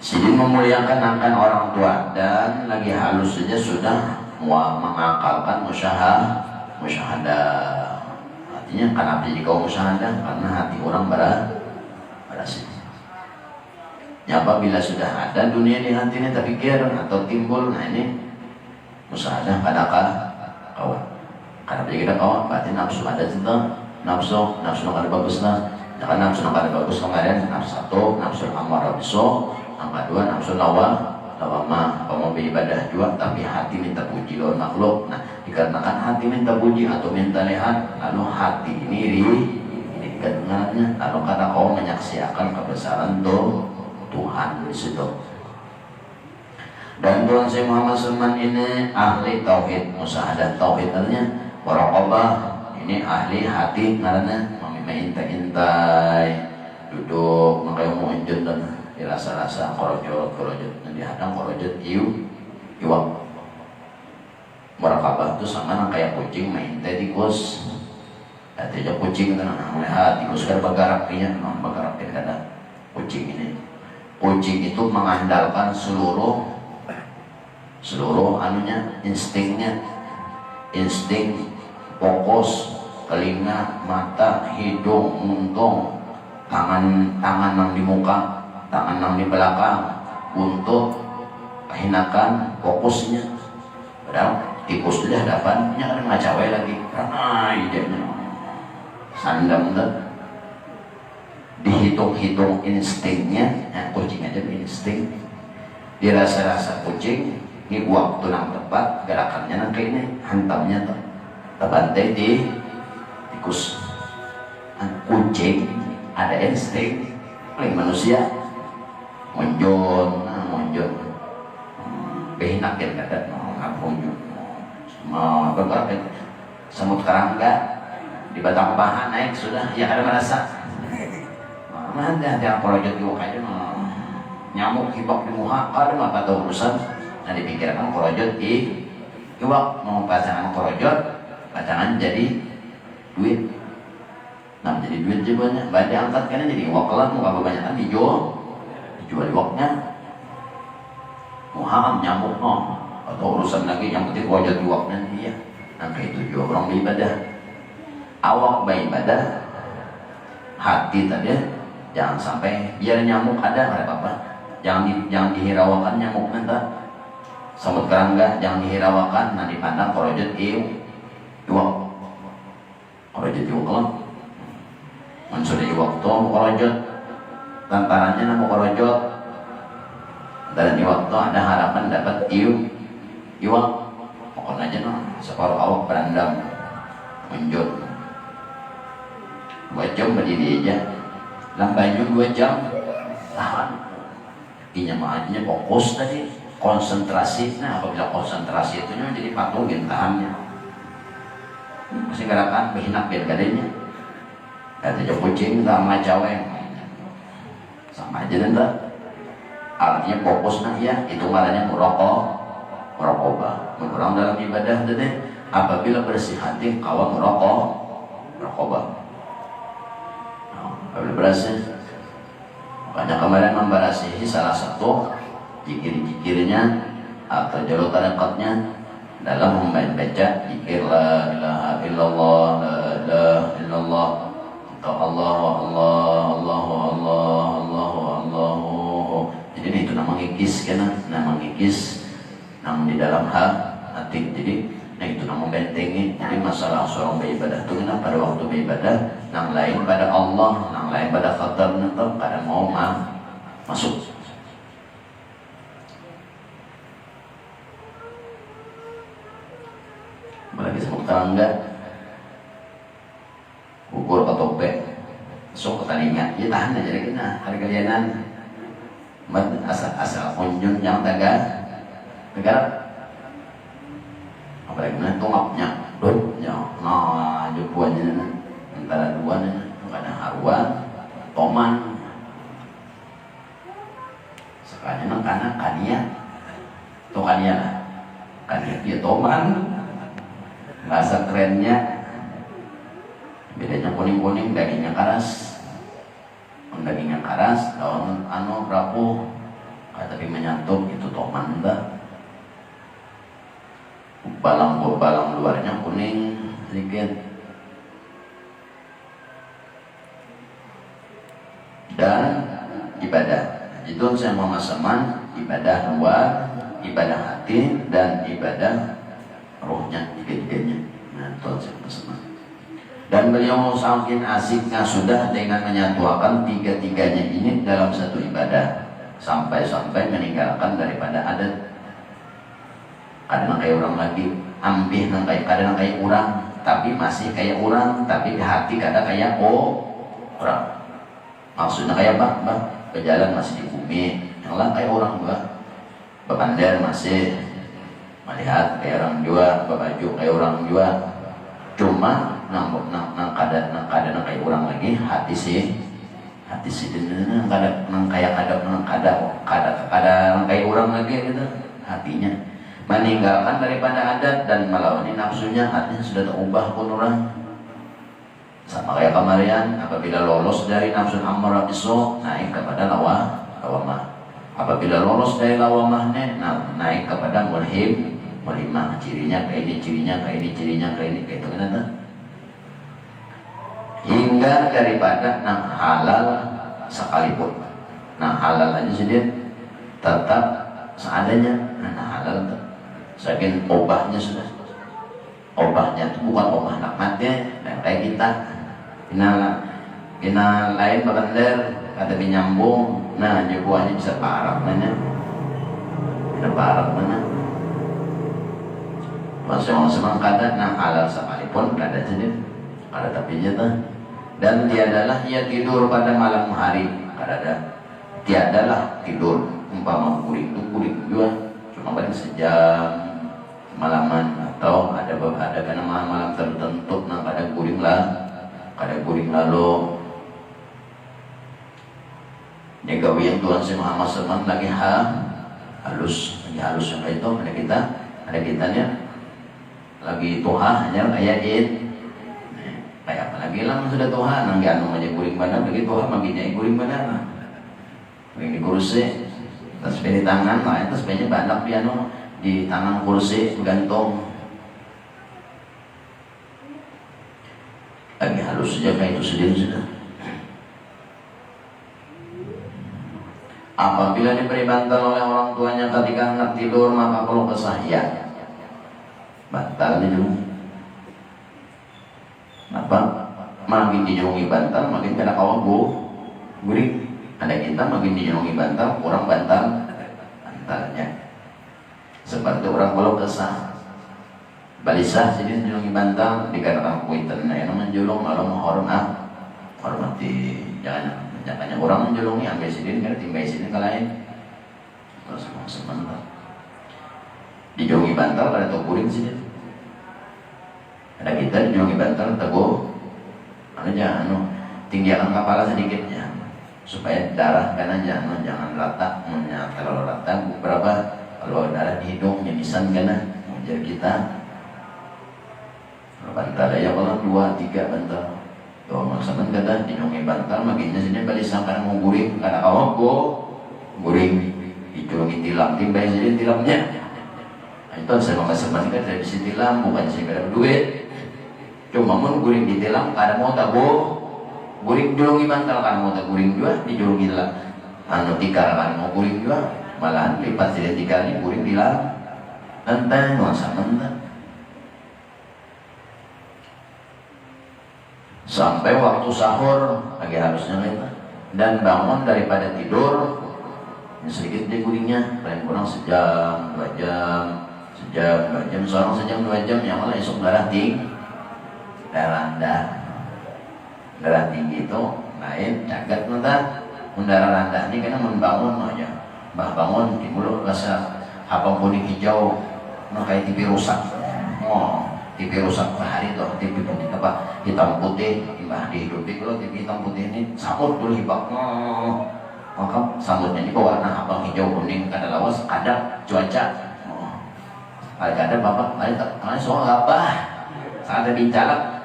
Sidin memuliakan akan orang tua dan lagi halus saja sudah mengakalkan musyahadah. Artinya kenapa jadi kau musyahadah? Karena hati orang berhasil. Ya apabila sudah ada dunia di hatinya terpikir atau timbul, nah ini musyahadah pada kawan. Karena kita kawan, berarti nafsu ada cinta, nafsu ada bagus lah. Jangan nafsu ada bagus kemarin nafsu 1, nafsu amarah bisu. Yang kedua nafsu lawama mau beribadah juga tapi hati minta puji lawan makhluk. Nah dikarenakan hati minta puji atau minta lihat, lalu hati ini kedengarannya, lalu karena kau menyaksikan kebesaran Tuhan di situ. Dan Tuhan saya Muhammad Sulman ini ahli tauhid, musyahadah tauhid artinya waraqabah, ini ahli hati karena mengintai duduk makanya mau injun dan dirasa-rasa korojot dan dihadang korojot iwak. Murakabah itu sama nang kayak kucing main tikus. Artinya kucing itu nang melihat tikus kan bergerak kada kucing ini. Kucing itu mengandalkan seluruh anunya, insting fokus, telinga, mata, hidung, muntung, tangan nang di muka, tangan nang di belakang untuk hinakan fokusnya. Padahal tikus di hadapan nya kan ngacawai lagi karena idenya sandang tuh dihitung instingnya. Nah, kucing aja insting dirasa-rasa kucing ini waktu yang tepat gerakannya nang kayak ini hantamnya tuh terbantai di tikus. Kucing ada insting paling manusia monjon behinak yang kata ngapung semua bergerak semut karangga di batang bahan naik sudah ya ada merasa ada project juga aja nyamuk hibak di muka ada mah kata urusan. Nah dipikirkan project di iwak mau pasangan project pasangan jadi duit. Nah jadi duit juga banyak diangkat kan jadi iwak kelam mau kebanyakan dijual iwaknya muham nyamuk atau urusan lagi yang penting wajah iwaknya dia. Nah itu juga orang beribadah awak beribadah hati tadi jangan sampai biar nyamuk ada apa-apa, jangan dihirawakan nyamuk nanti semut kerangga jangan dihirawakan. Nah dipandang korojot iwak korojot iwak kelam maksudnya iwak tuh korojot tantarannya nama korojot dan di waktu ada harapan dapat iwak pokoknya aja no separuh awak berandam menjut 2 jam berdiri aja lambanyu 2 jam tahan inyamannya fokus tadi konsentrasi. Nah apabila konsentrasi itu jadi patungin tahannya masih gerakan berhinak biar gadenya kata kucing sama caweng sama aja dan artinya fokus nah ya itu marahnya muraqabah berkurang dalam ibadah deh apabila bersih hati kawan muraqabah apabila bersih banyak kemarin membarasihi salah satu jikir-jikirnya atau jalur tarekatnya dalam membaca zikir la ilaha illallah la ilaha illallah atau Allah jadi itu nama ngikis kan nama ngikis nama di dalam hati jadi nah itu nama bentengi jadi masalah seorang beribadah itu kan pada waktu beribadah yang lain pada Allah yang lain pada khatar atau kadang mau masuk lagi sama tetangga ukur ketopek sok ketandingan ya tahan aja lagi nah hari kalianan asal kunjung yang tegak apalagi nanti tongapnya dotnya nah jupuannya antara dua nggak ada haruan toman sekalian karena kania atau kania lah kania dia toman bahasa kerennya bedanya kuning-kuning dagingnya keras dagingnya keras daun rapuh tapi menyantut itu toman enggak balang luarnya kuning sedikit dan ibadah itu saya mau masaman ibadah luar ibadah hati dan ibadah rohnya tiga-tiganya nah itu saya masaman dan beliau saking asiknya sudah dengan menyatukan tiga-tiganya ini dalam satu ibadah sampai meninggalkan daripada adat kadang kayak orang lagi ambih kadang kayak orang tapi masih kayak orang tapi di hati kadang kayak orang maksudnya kayak bah berjalan masih di bumi yang lain kayak orang juga berpandar masih melihat kayak orang juga berbaju kayak orang juga cuma nang kadang kayak orang lagi hati sih nang kayak orang lagi gitu hatinya meninggalkan daripada adat dan melawan nafsunya hatinya sudah terubah pun orang sama kayak kemarin apabila lolos dari nafsu ammarah bisu naik kepada lawamah apabila lolos dari lawamahnya naik kepada mulhimah cirinya kayak ini kayak itu kan hingga daripada nang halal sekalipun halal aja sendiri tetap seadanya halal saking obahnya sudah obahnya itu bukan obah nikmatnya dan kayak kita kena lain berkender kata nyambung buahnya bisa parah mana masing-masing kada halal sekalipun kada sendiri kada tapi jatuh dan tiadalah ia tidur pada malam hari kada tiadalah tidur umpama kuring juga cuma paling sejam malaman atau ada karena malam tertentu ada guring lalu ini gawian Tuhan si Muhammad SAW lagi halus yang kayak itu ada kitanya lagi tuha hanya kayak kayak apa lagi lang sudah tuha nang anu aja guring badan lagi tuha maginya guring badan guring di kursi terus di tangan lah itu sebenarnya banyak piano di tangan kursi gantung lagi halus saja kayak itu sendiri sudah apabila diberi bantal oleh orang tuanya ketika hendak tidur maka perlu kesahian bantal ini dulu apa makin dijungi bantal makin kena kawah guring Ada kita makin dijulungi bantal, orang bantalnya. Seperti orang kalau kesah balisah sini dijulungi bantal dikatakan kuitan, nah yang menjulung malah menghormati. Jangan orang menjulungi ambil sini kan tinggal sini ke lain. Terus sebentar dijulungi bantal pada tuh kuring sini. Ada kita dijulungi bantal teguh tinggikan kepala sedikitnya supaya darah kan aja jangan rata, kalau rata berapa kalau darah di hidung mimisan kan jadi kita bantal ya kalau 2-3 bantal tuh maksudnya kata dijulungi bantal makinnya sini balik sampai mau guring karena awak guring dijulungi tilam timbang jadi tilamnya itu saya mau sebenarnya dari sisi tilam bukan sih ada duit cuma mun guring di tilam kada mau tabu guring julungi bantal kan mau tak guring juga dijulungi lah tikar kan mau guring juga malahan lipat sih tikarnya guring di dalam nanti nuansa mentah sampai waktu sahur lagi harusnya kita dan bangun daripada tidur sedikit deh guringnya paling kurang sejam 2 jam seorang sejam 2 jam yang malah esok darah tinggi itu lain cagat nanti darah rendah ini karena membangun aja bangun di mulut rasa habang kuning hijau kayak TV rusak TV rusak hari itu TV putih apa hitam putih mbah dihidupi kalau TV hitam putih ini samut dulu hibak maka samutnya ini berwarna habang hijau kuning kada lawas kadang cuaca ada bapak ada soal apa saat ada bincalak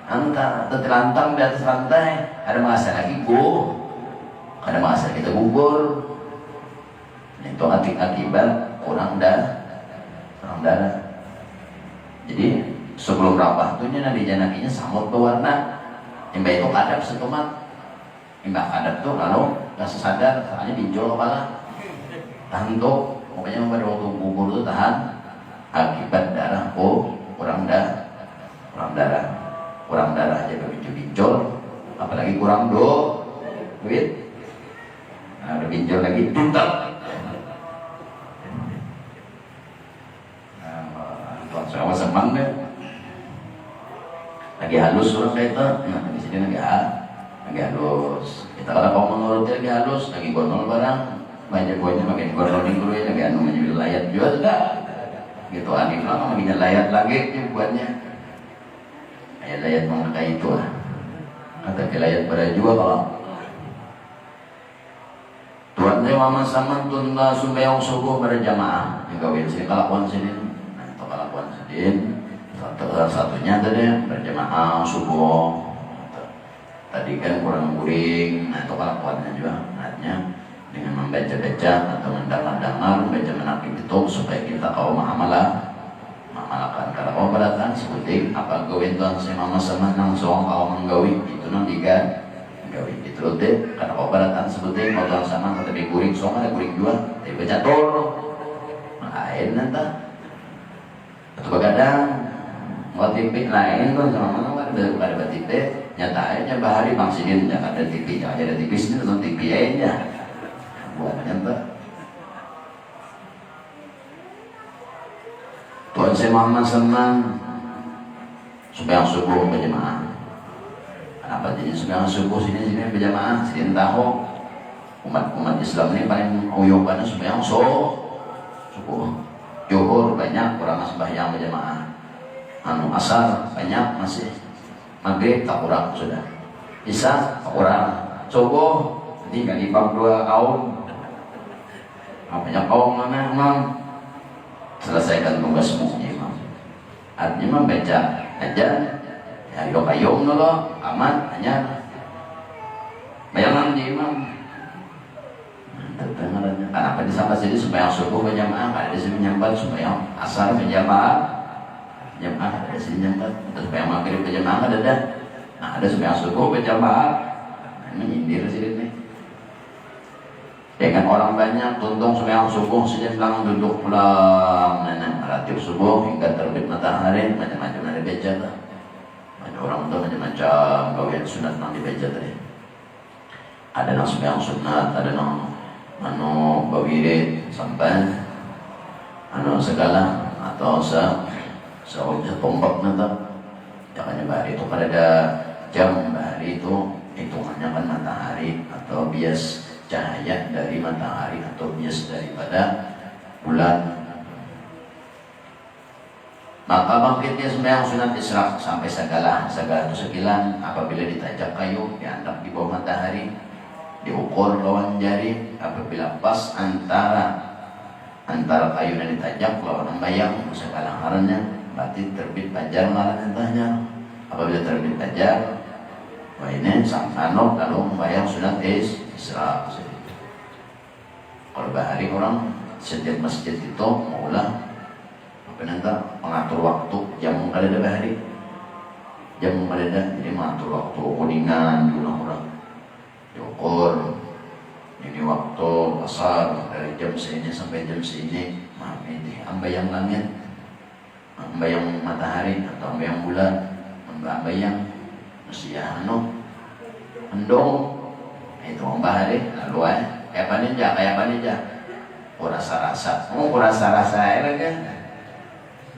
anta terlantang di atas lantai ada masa lagi ada masa kita gugur itu akibat kurang darah jadi sebelum rapah tuh nanti janakinya samut berwarna imbah itu kadap setumat imbah kadap tuh lalu gak sadar soalnya dijual kepala tahan tuh pokoknya pada waktu gugur tuh tahan akibat darah kurang darah aja bincul apalagi kurang duit ada bincul lagi tuntak sama semang deh lagi halus orang kita di sini lagi halus kita kalau mau menurutnya lagi halus lagi gondol barang banyak makin gondolin dulu ya lagi menjadi layat juga sudah gitu aneh lama makin layat lagi buatnya kayak layat mengenai itu lah kata layat pada juga kalau Tuhan saya mama sama tunda sumbayang subuh berjamaah yang kawin sini kalakuan sini atau kalakuan sini satunya tadi berjamaah subuh tadi kan kurang guring atau kalakuannya juga artinya dengan membaca-baca atau mendengar membaca menakib itu supaya kita kaum mamalakan kalau kau berdatang seperti apa gawin tuan saya mama sama nang soang kau menggawi itu nanti kan gawi itu deh karena kau berdatang seperti kau tuan sama tapi guring soang ada guring juga tapi baca tor lain nanti atau begadang mau tipe lain tuan sama mama kan ada tipe nyatanya bahari bang sidin jangan ada tipe jangan ada tipe sini nonton tipe aja buat nyata Tuhan saya Muhammad senang supaya subuh berjamaah. Kenapa jadi supaya subuh sini berjamaah? Sini tahu umat Islam ini paling uyubannya supaya subuh. Zuhur banyak kurang sembahyang berjamaah. Asar banyak masih. Maghrib tak kurang sudah. Isya tak kurang. Subuh tinggal di bab 2 kaum. Banyak kaum mana imam selesaikan tugasmu imam artinya membaca aja ya yuk dulu aman hanya bayangan di imam kenapa disapa sini supaya subuh berjamaah ada di sini nyambat supaya asar berjamaah ada di sini nyambat supaya maghrib berjamaah ada supaya subuh berjamaah menyindir sini dengan orang banyak tuntung sembahyang subuh sejengkang duduk pulang relatif subuh hingga terbit matahari macam-macam ada beca ada orang tuh macam-macam gawian sunat nang dibeca tadi ada nang sembahyang sunat, ada nang anu bawirid sampai anu segala atau seombak nanti. Jangan bahari itu kan ada jam bahari itu hitungannya kan matahari atau bias cahaya dari matahari atau bias daripada bulan. Maka bangkitnya sembahyang sunat isyraq sampai segala itu sekilan. Apabila ditajak kayu dianggap di bawah matahari, diukur lawan jari. Apabila pas antara kayu yang ditajak lawan membayang segala ngarannya, berarti terbit fajar ngaran entahnya. Apabila terbit fajar, wah ini sang anok lalu membayang sunat isyraq. Kalau bahari orang setiap masjid itu maulah penanda mengatur waktu jam kadada bahari, jam kadada, jadi mengatur waktu kuningan dulu orang diukur ini waktu asar dari jam segini sampai jam segini. Ini ambayang langit, ambayang matahari atau ambayang bulan, ambayang usia endong itu bahari lalu kayak panija kurasa-rasa ya kan.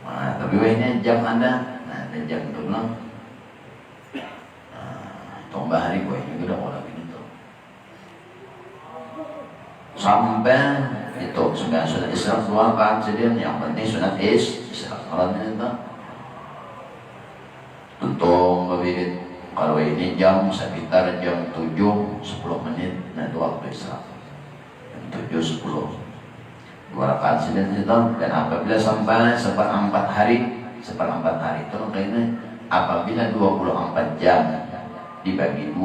Nah, tapi wehnya jam Anda, nah ada jam itu bilang, tombah hari gue ini udah orang ini tuh, sampai itu sudah isyraq 2 rakaat sedian, yang penting sunat isyraq malamnya itu, untung berbeda. Kalau ini jam sekitar jam 7:10, nah itu waktu isyraq, jam 7:10. 2 rakaat sedian itu. Dan apabila sampai seperempat hari itu kayaknya apabila 24 jam dibagi 2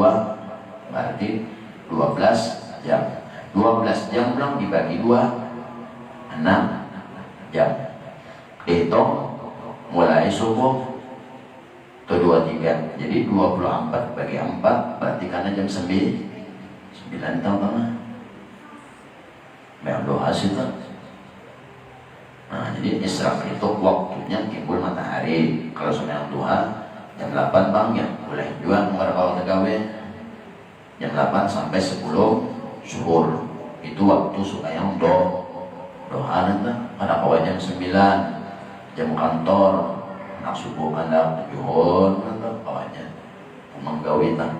berarti 12 jam. 12 jam belum dibagi 2 6 jam. Dihitung mulai subuh ke 23. Jadi 24 bagi 4 berarti karena jam 9 tahun kan. Memang doa sih tuh. Nah, jadi isyraq itu waktunya timbul matahari. Kalau sembahyang duha jam 8 bang ya boleh juga kalau tegawe jam 8 sampai 10 zuhur. Itu waktu sembahyang doa nanti. Ada kawan jam 9 jam kantor nak subuh anda juhur nanti kawannya menggawe tak.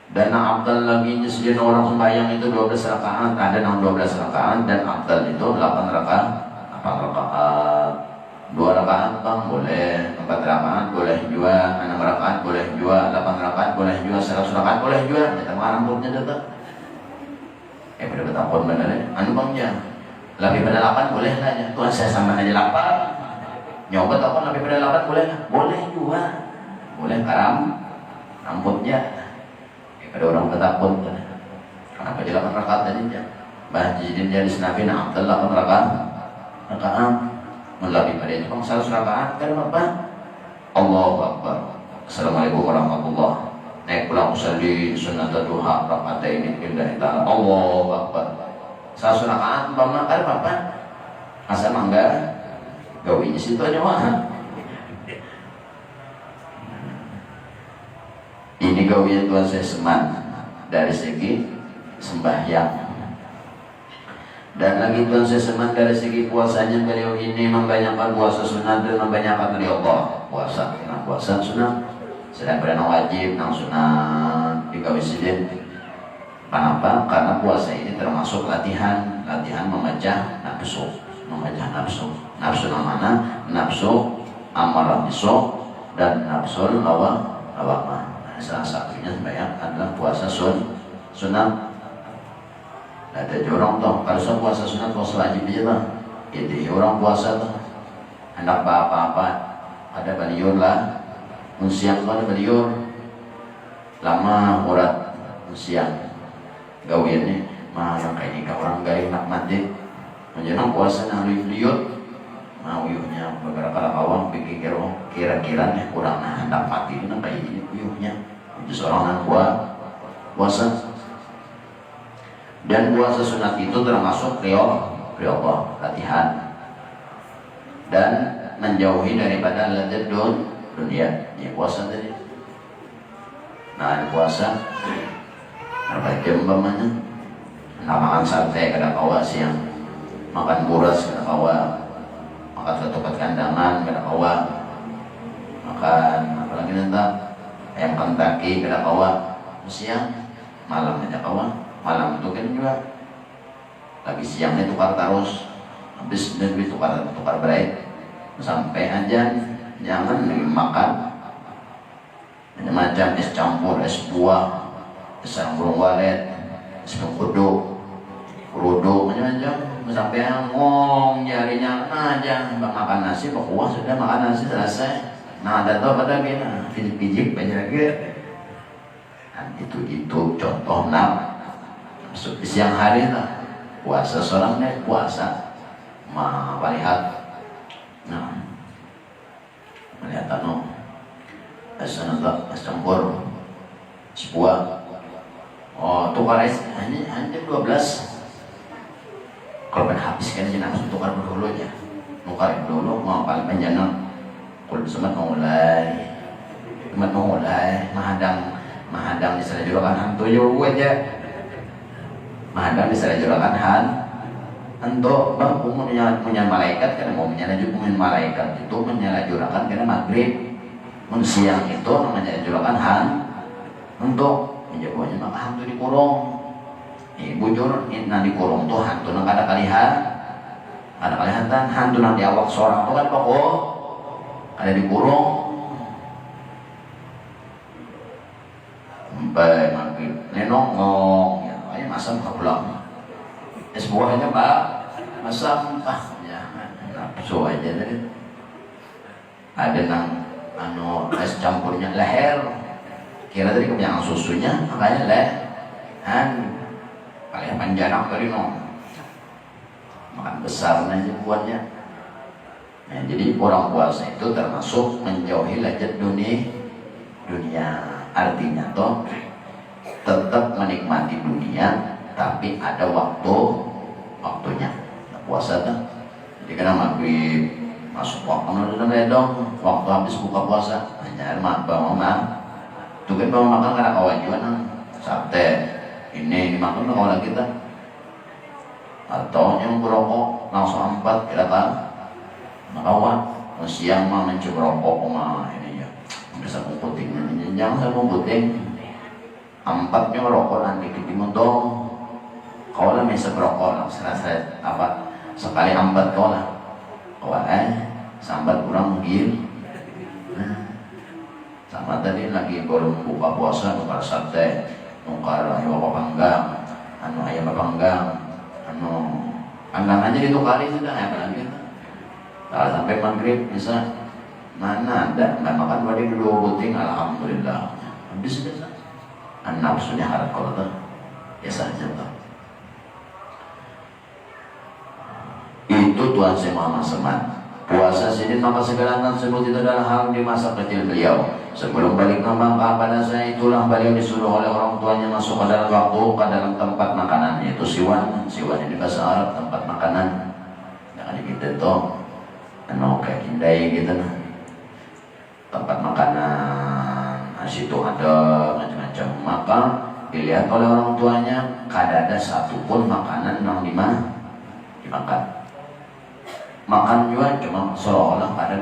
Dan afdal lagi sejenis orang sembahyang itu 12 rakaat, ada yang 12 rakaat dan afdal itu 8 rakaat. 2 rakaat bang boleh, 4 rakaat boleh juga, 6 rakaat boleh juga, 8 rakaat boleh juga, 100 rakaat boleh juga. Kita mengarang rambutnya tetap. Pada betapun benar ya. Anu bang ya, lebih pada 8 boleh lah ya. Tuhan saya sama aja 8. Nyoba tau kan lebih pada 8 boleh? Boleh juga. Boleh karam rambutnya. Ada orang ketakut kenapa dia 8 rakaat tadi ya bahjidin jadi senabi na abdal 8 rakaat melebih pada itu bang 100 rakaat kan apa Allahu Akbar Assalamualaikum warahmatullahi naik pulang usalli sunnat duha rakaataini billahi ta'ala Allahu Akbar 100 rakaat bang kan apa asal mangga gawinya situ aja mah. Ini gawian Tuhan saya seman dari segi sembahyang. Dan lagi Tuhan saya seman dari segi puasanya. Beliau ini membanyakkan puasa sunat dan membanyakkan dari Allah puasa. Nah puasa sunat sedang pada wajib, nang sunat digawe sidin. Kenapa? Karena puasa ini termasuk latihan memecah nafsu. Nafsu mana? Nafsu amarah bisu dan nafsu lawamah. Salah satunya sembahyang adalah puasa sunat. Ada orang tuh kalau puasa sunat puasa wajib aja lah. Jadi orang puasa tuh anak apa-apa ada baliur lah. Siang tuh ada baliur lama urat siang gawiannya mah yang kayak ini orang gaya nak mandi menjelang puasa nang liut mau uyuhnya beberapa awang pikir kira-kira nih kurang hendak mati nang kayak ini uyuhnya itu seorang anak puasa. Dan puasa sunat itu termasuk riyadhah latihan dan menjauhi daripada ladzat dunia. Ya puasa tadi. Nah puasa berapa jam umpamanya. Nah, makan sate kada kawa siang, makan buras kada kawa, makan ketupat kandangan kada kawa, makan apalagi nanti ayam Kentucky kada kawa siang, malam aja kawa. Malam itu kan juga lagi siangnya tukar terus, habis duit tukar berai sampai aja. Jangan lagi makan macam es campur, es buah, es burung walet, es kudu, macam-macam sampai ngong jarinya aja makan nasi, kuah sudah makan nasi selesai. Nah ada tuh pada gini pijik banyak lagi. Dan itu contoh masuk di siang hari lah puasa seorang deh puasa melihat melihat es campur sebuah tukar es hanya 12 kalau ben habis kan jadi langsung tukar dulu aja nukarin dulu mau paling panjang kalau semat mulai mahadang bisa juragan hantu juga aja mahadang bisa juragan hantu bang punya malaikat kan mau menyalahkan malaikat itu menyalahjurakan karena maghrib siang itu namanya juragan untuk menjawabnya maka hantu dikurung bujur nanti dikurung tuh hantu nang ada kalihatan hantu nanti awak seorang tuh kan pokok ada dikurung sampai maghrib nenong ya ayo masam pulang es buahnya mbak masam ya nafsu aja tadi ada nang es campurnya leher kira tadi kebanyakan susunya makanya paling panjang tadi makan besar aja buatnya. Nah, jadi orang puasa itu termasuk menjauhi lezat dunia artinya toh tetap menikmati dunia tapi ada waktunya nah, puasa tuh jadi karena maghrib masuk waktu dong waktu habis buka puasa hanya mama tuh kan mau makan karena kawan juga sate ini dimakan oleh kita atau yang berokok langsung 4 kita tahu kawan siang mah mencoba rokok ini ya bisa puting jangan saya puting 4 rokok nanti kita dong kalau lah bisa berokok serasa apa sekali 4 kau lah sambat kurang gil sama tadi lagi baru buka puasa nukar sate nukar ayam panggang ayam panggang panggang aja ditukarin sudah apalagi kalau sampai maghrib bisa mana ada nggak makan balik 2 buting alhamdulillah habis biasa nafsunya harap kalau tuh biasa aja tuh itu Tuhan saya Muhammad Seman puasa sini maka segala tersebut itu adalah hal di masa kecil beliau sebelum balik ke Makkah pada saya itulah beliau disuruh oleh orang tuanya masuk ke dalam ke dalam tempat makanan yaitu siwan ini bahasa Arab tempat makanan jangan gitu toh kayak kindai gitu nah tempat makanan situ ada macam-macam maka dilihat oleh orang tuanya kada ada satupun makanan yang dimakan makan juga cuma seolah-olah kada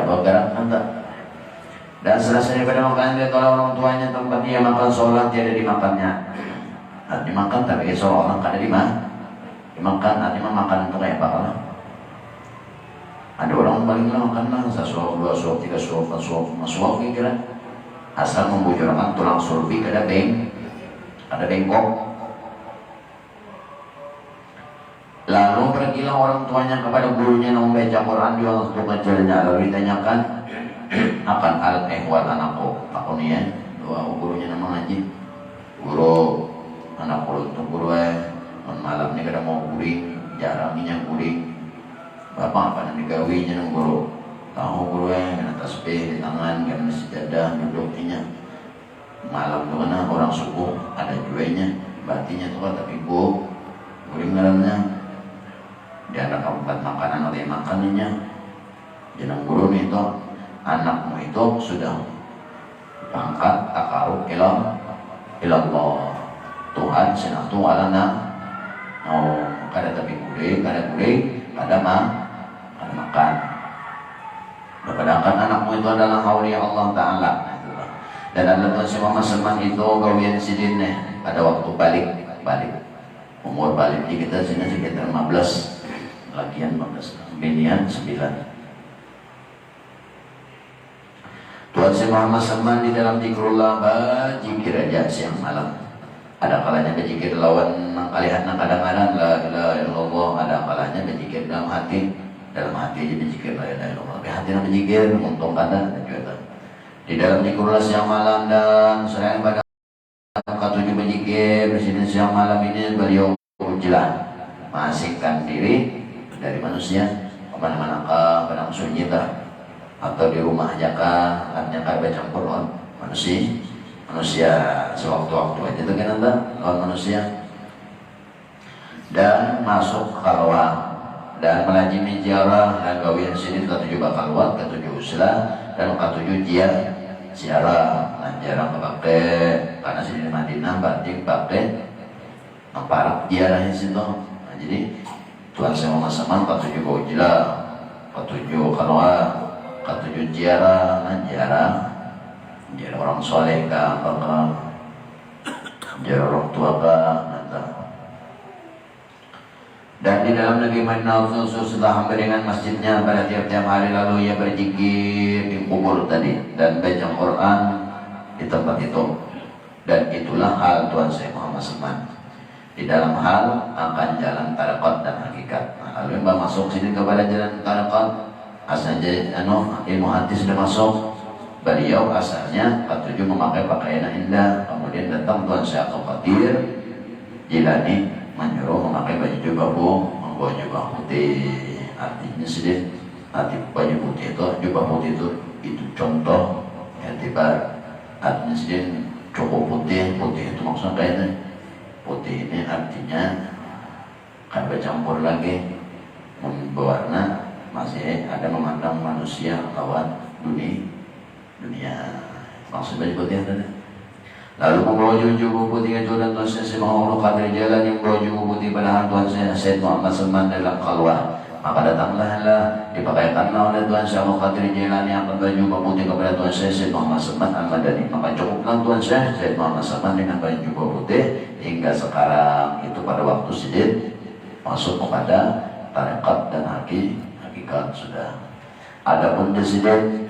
bagaran anda dan selesai pada makanan dia oleh orang tuanya tempat dia makan sholat tiada dimakannya dimakan tapi seolah-olah kada dimakan artinya makan itu kayak apa ada orang paling makan lah 1 suap, 2 suap, 3 suap, 4 suap, 5 suap kira asal membujurkan tulang sulbi ada bengkok lalu pergilah orang tuanya kepada gurunya yang membaca Quran di waktu kecilnya lalu ditanyakan akan al-ehwal anakku aku nih ya gurunya nama ngaji guru anakku untuk guru malam ini kada mau guring jarangnya guring bapak apa yang digawinya nang guru tahu guru kena tasbih di tangan kena sejadah duduknya malam tu kena orang subuh ada juainya batinya tu kan tapi guring dalamnya dia ada tempat makanan atau makanannya jangan guru nih anakmu itu sudah pangkat takarub ilallah Tuhan sinatu alana oh kada tapi kuling kada makan. Padahal anakmu itu adalah aulia Allah Ta'ala. Dan Allah Tuhan Muhammad Salman itu gawian sidin pada waktu balik umur balik di kita sini sekitar 15 lagian 15 binian 9. Tuhan si Muhammad Salman di dalam zikrullah berzikir aja siang malam. Ada kalanya berzikir lawan kalihan kadang-kadang la ilaha illallah, ada kalanya berzikir dalam hati aja berzikir la ilaha illallah. Hati nak berzikir untung kada dan juga di dalam zikrullah siang malam dan selain pada ketujuh berzikir presiden siang malam ini beliau jelas mengasingkan diri dari manusia kemana-mana pada sunyi atau di rumah aja artinya kayak baca Quran manusia sewaktu-waktu aja itu kan lawan manusia dan masuk kalwa dan melajimi ziarah dan gawian sini ketujuh bakal wat ketujuh uslah dan ketujuh ziarah dan jarang kepake karena sini di Madinah berarti pakai parak ziarahnya situ. Nah, jadi Tuhan sama-sama ketujuh gojila ketujuh kalwa ketujuh ziarah dan ziarah orang soleh ziarah orang tua dan di dalam negeri Madinah khusus setelah hampir dengan masjidnya pada tiap-tiap hari lalu ia berzikir di kubur tadi dan baca Quran di tempat itu. Dan itulah hal Tuhan saya Muhammad Salman di dalam hal akan jalan tarekat dan hakikat. Nah, lalu yang masuk sini kepada jalan tarekat asalnya ilmu hati sudah masuk. Beliau asalnya ketujuh memakai pakaian indah, kemudian datang Tuhan saya Qadir Jilani menyuruh memakai baju jubah putih. Artinya sedih arti baju putih itu jubah putih itu contoh yang tiba artinya sedih cukup putih itu maksudnya kayaknya putih ini artinya kan bercampur lagi berwarna masih ada memandang manusia lawan dunia maksudnya putih tadi. Lalu membawa jubu putih itu dan Tuhan saya Muhammad Qadir Jalan yang membawa jubu putih pada Tuhan saya Said Muhammad Salman dalam kalwah. Maka datanglah dipakaikanlah oleh Tuhan saya Qadir Jalan yang akan baju putih kepada Tuhan saya Said Muhammad Salman Al-Madani. Maka cukuplah Tuhan saya Said Muhammad Salman dengan baju putih hingga sekarang itu pada waktu sidin masuk kepada tarekat dan hakikat sudah. Adapun disiden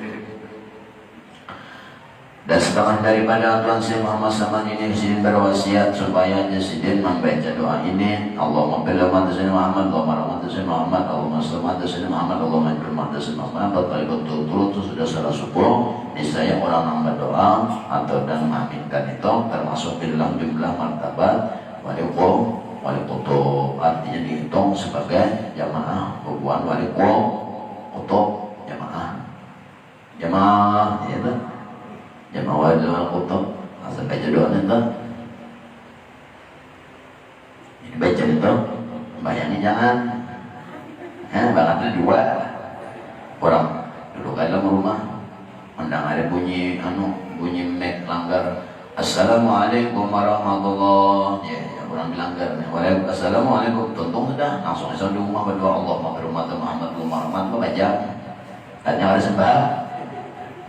dan setengah daripada Tuhan Syekh Muhammad Salman ini disini berwasiat supaya disini membaca doa ini Allahumma pilih Sayyidina Muhammad Allahumma Sayyidina Muhammad Allahumma Sayyidina Muhammad Allahumma Sayyidina Muhammad kali betul-betul itu sudah salah subuh niscaya orang nambah doa atau dan mengaminkan itu termasuk dalam jumlah martabat wali kutub artinya dihitung sebagai jamaah hubungan wali kutub jamaah itu jamaah wali kutub asal baca doa itu ini baca itu bayangin jangan bangetnya dua orang duduk dalam rumah mendengar ada bunyi mic langgar assalamualaikum warahmatullahi orang melanggar waalaikumsalam assalamualaikum tuntung sudah langsung di rumah berdoa Allah Muhammad Muhammad baca tanya ada sembah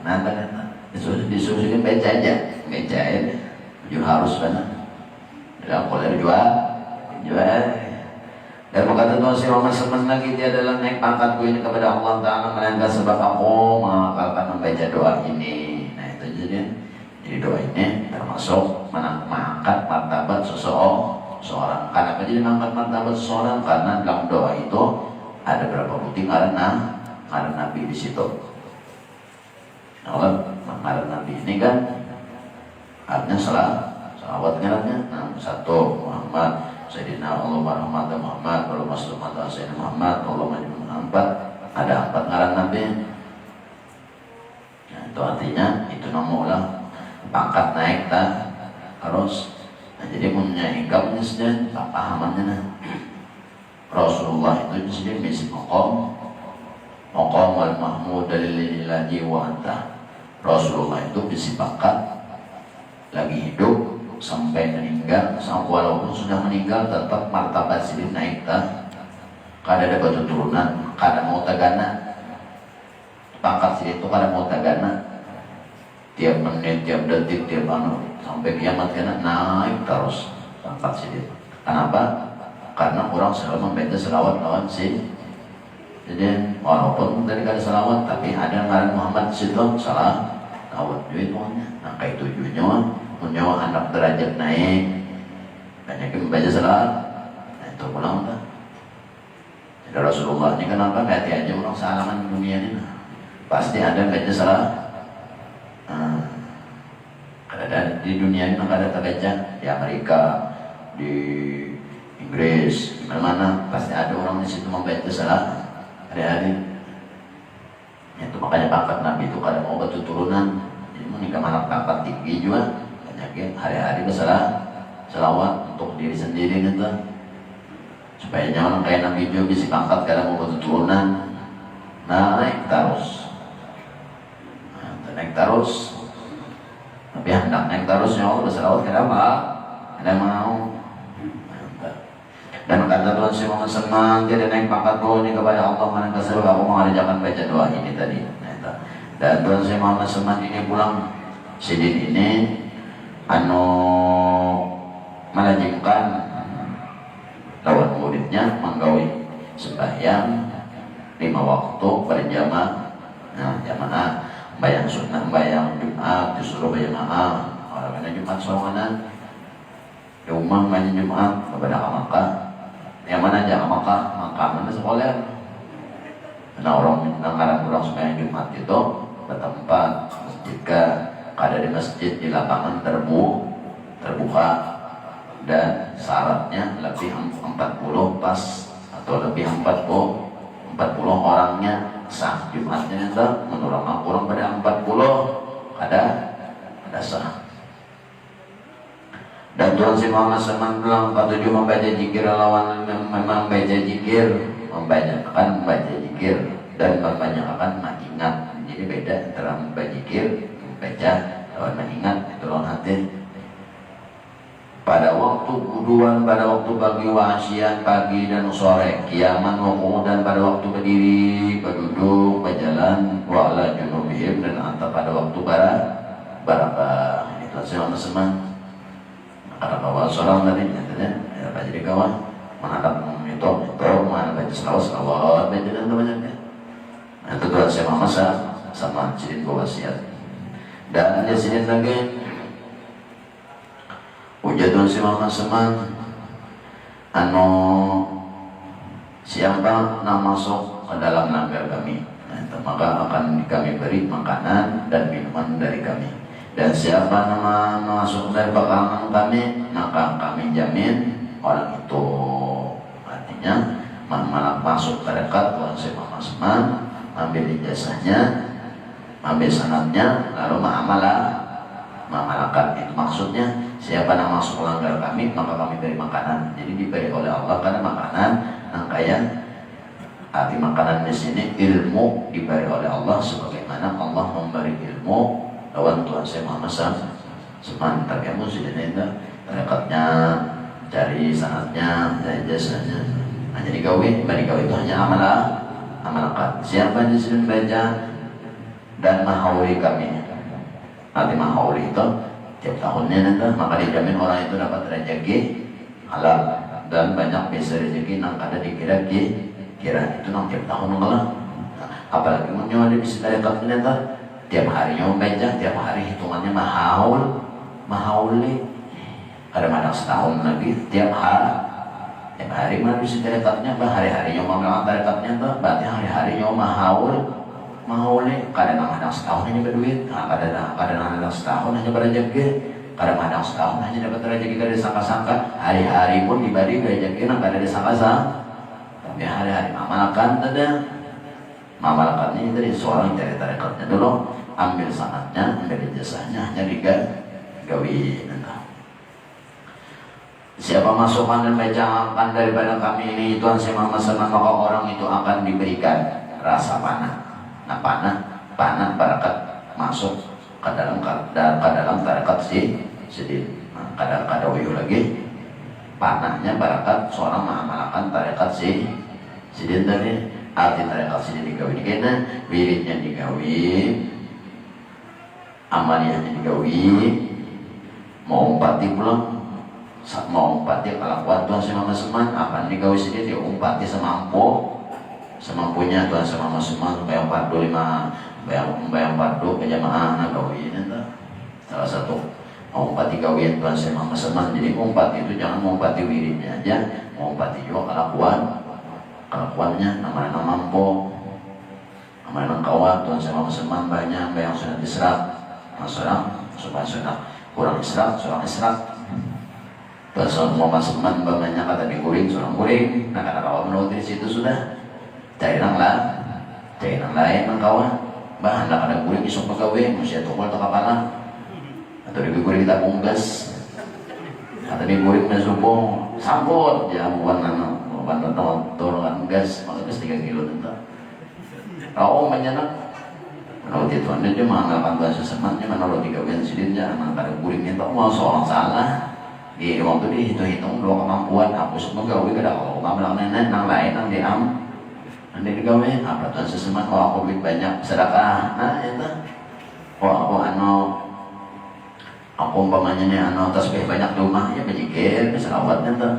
nanti disuruh baca aja harus benar dalam boleh jual dan berkata Tuhan si Muhammad Salman lagi dia adalah naik pangkatku ini kepada Allah Ta'ala melainkan sebab aku mengakalkan membaca doa ini. Nah itu jadi doa ini termasuk mengangkat martabat seseorang. Kenapa jadi mengangkat martabat seseorang? Karena dalam doa itu ada berapa putih karena Nabi di situ. Nah, karena Nabi ini kan artinya salawat ngarannya satu Muhammad Sayyidina Allah Muhammad Allahumma Sayyidina Muhammad Allahumma Muhammad ada 4 ngaran Nabi. Nah, itu artinya itu nama pangkat naik harus. Nah, jadi punya hikapnya saja pahamannya Rasulullah itu sendiri misi maqam wal mahmud lillahi wa anta. Rasulullah itu misi pangkat lagi hidup sampai meninggal, walaupun sudah meninggal tetap martabat sidin naik tak, kada ada batu turunan, kada mau tagana, pangkat sidin itu kada mau tagana, tiap menit, tiap detik, tiap sampai kiamat kena naik terus pangkat sidin. Kenapa? Karena orang selalu membaca selawat lawan si. Jadi walaupun tadi kada selawat, tapi ada ngaran Muhammad situ salah lawat juga tuanya. Nah kayak tujuannya punya anak derajat naik, banyak yang membaca selawat. Nah itu pulang tak. Jadi Rasulullah ini kenapa nggak aja orang salaman dunia ini? Nah, pasti ada baca selawat. Ada di dunia ini ada terbaca di Amerika, di Inggris, di mana-mana pasti ada orang di situ membaca salat hari-hari. Itu makanya pangkat Nabi itu kada mau batu turunan. Jadi menikah anak pangkat tinggi juga banyak hari-hari bersalah selawat untuk diri sendiri gitu. Supaya jangan kayak Nabi juga bisa pangkat kada mau batu turunan. Naik terus. Naik terus. Tapi hendak naik terus ya Allah berselawat kenapa? Ada mau. Dan kata Tuhan si Muhammad senang jadi naik pangkat bawah ini kepada Allah mana kasih aku mengerjakan baca doa ini tadi. Dan Tuhan si Muhammad senang ini pulang sidin ini melajimkan lawan muridnya menggawi sembahyang 5 waktu berjamaah. Nah jamaah bayang sunnah, bayang Jumat, disuruh berjamaah. Orang kena Jumat sorangan, di rumah banyak Jumat kepada Makkah. Yang mana aja Makkah, Makkah mana sekolah. Nah orang supaya Jumat itu bertempat masjid ada di masjid di lapangan terbuka dan syaratnya lebih 40 pas atau lebih 40 orangnya sah Jumatnya itu menurut kurang pada 40 ada sah. Dan Tuhan si Muhammad SAW bilang ketujuh membaca zikir lawan memang baca zikir membaca zikir dan membanyakan mengingat. Jadi beda antara membaca zikir membaca lawan mengingat itu lawan hati. Pada waktu kuduan, pada waktu pagi wasian, pagi dan sore, kiaman waktu dan pada waktu berdiri, berduduk, berjalan, wala junubihim dan antara pada waktu barakah. Itu sama-sama. Karena bawa seorang tadi, ya apa jadi kawan, menghadap itu, mana baca selawat, baca dan banyaknya. Nah itu doa saya masa sama sidin wasiat. Dan dia sidin lagi. Ujatun si Muhammad Seman siapa nak masuk ke dalam langgar kami, maka akan kami beri makanan dan minuman dari kami. Dan siapa nama masuk dari bakalan kami, maka kami jamin orang itu. Artinya malah masuk ke dekat Tuhan si Muhammad Seman, ambil ijazahnya, ambil sanadnya, lalu mengamalkan. Itu maksudnya siapa yang masuk langgar kami maka kami beri makanan. Jadi diberi oleh Allah karena makanan yang kaya. Arti makanan di sini ilmu diberi oleh Allah sebagaimana Allah memberi ilmu lawan Tuhan saya Muhammad Seman. Terkamu sudah itu rekatnya cari sanatnya dari jasanya. Nah jadi bagi gawe itu hanya amalkan. Siapa yang disini baca dan mahauli kami. Arti mahauli itu tiap tahunnya nanti maka dijamin orang itu dapat rezeki halal dan banyak bisa rezeki nang kada dikira itu nang tiap tahun lah. Apalagi munyo ada bisa dari katanya nanti tiap harinya membaca, tiap hari hitungannya mahauli ada mana setahun lagi tiap hari mana bisa dari katanya hari-harinya mau dari katanya tuh berarti hari-harinya mahauli kadang-kadang setahun hanya berduit, kadang-kadang setahun hanya berrezeki, kadang-kadang setahun hanya dapat rezeki dari sangka-sangka, hari-hari pun diberi rezeki nang kada disangka-sangka. Tapi hari-hari mamalkan ini dari seorang cari tarekatnya dulu, ambil sanatnya, ambil ijazahnya, hanya gawi. Siapa masukkan dan bacakan daripada kami ini Tuhan si Muhammad Seman, maka orang itu akan diberikan rasa panah. Nah panah barakat masuk ke dalam tarekat sidin. Kadang-kadang lagi panahnya barakat seorang mengamalkan tarekat si tadi arti tarekat si digawi dikena wiridnya digawi amaliyahnya digawi mau umpati pulang mau umpati kelakuan Tuhan sama seman apa digawi sendiri umpati semampunya Tuhan sama seman bayang pardu 5 bayang pardu ke jamaah gawi ini salah satu mau umpati gawian Tuhan sama seman. Jadi umpati itu jangan mengumpati wiridnya aja, mengumpati juga kelakuannya nama mampu nama kawan Tuhan sama seman banyak yang sudah diserap seorang kurang israk seorang israk Tuhan sama seman banyak kata diguring seorang guring nah kata kawan menurut di situ sudah cairan lain kawan bahan lah ada guring isok pegawai mesti tukul atau kapalah atau diguring kita bungkas atau diguring dan subuh sambut ya bukan turunkan gas maka gas 3 kilo tentu kau menyenang menurut itu anda cuma mengangkat bahasa semannya menurut digawian sidinnya anak ada guring itu mau seorang salah di waktu dihitung-hitung 2 kemampuan hapus menggawi kada kalau kamu nenek nang lain nang diam nanti digawi apa tuan seseman aku banyak sedekah nah itu aku umpamanya nih tasbih banyak di rumah ya bejikir selawatnya tuh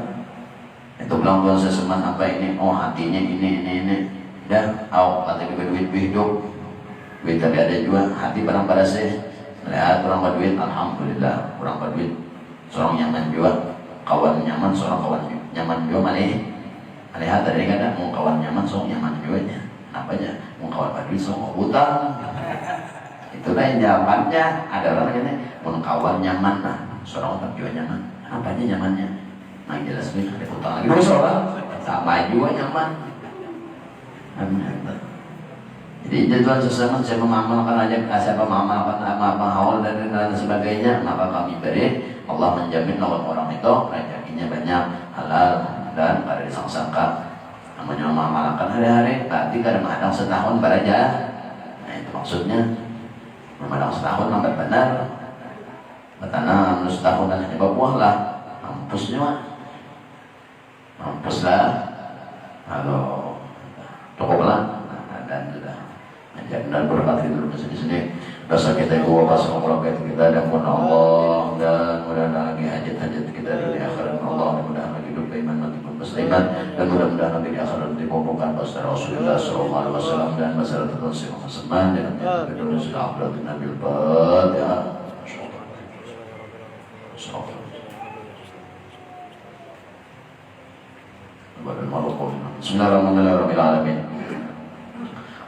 itu bilang Tuhan seseman apa ini hatinya ini dan kata juga duit hidup duit tadi ada juga hati barang pada saya melihat orang berduit alhamdulillah orang berduit seorang nyaman juga kawan nyaman seorang kawan nyaman juga melihat tadi kadang mau kawan nyaman seorang nyaman juga nya apanya mau kawan berduit seorang utang itulah yang jawabannya ada orang ini kawan nyaman nah seorang orang juga nyaman apanya nyamannya nah jelas nih ada utang lagi seorang sama juga nyaman jadi Tuhan sesama saya mengamalkan aja siapa mengamalkan apa hal dan lain sebagainya maka kami beri Allah menjamin lawan orang itu rezekinya banyak halal dan pada disangka namanya mengamalkan hari-hari berarti kadang-kadang setahun beraja nah itu maksudnya memandang setahun lambat benar bertanam setahun dan hanya berbuah lah mampus lah kalau cukuplah dan sudah dan berkat itu di sini dosa kita itu pasang kita dan pun Allah dan mudah-mudahan lagi hajat-hajat kita di akhirat Allah mudah-mudahan lagi hidup iman mati pun musliman dan mudah-mudahan nanti di akhirat dikumpulkan pasal Rasulullah SAW dan masalah tertentu seman dan kedua sudah akhirat Nabi Al-Fatihah. Bismillahirrahmanirrahim.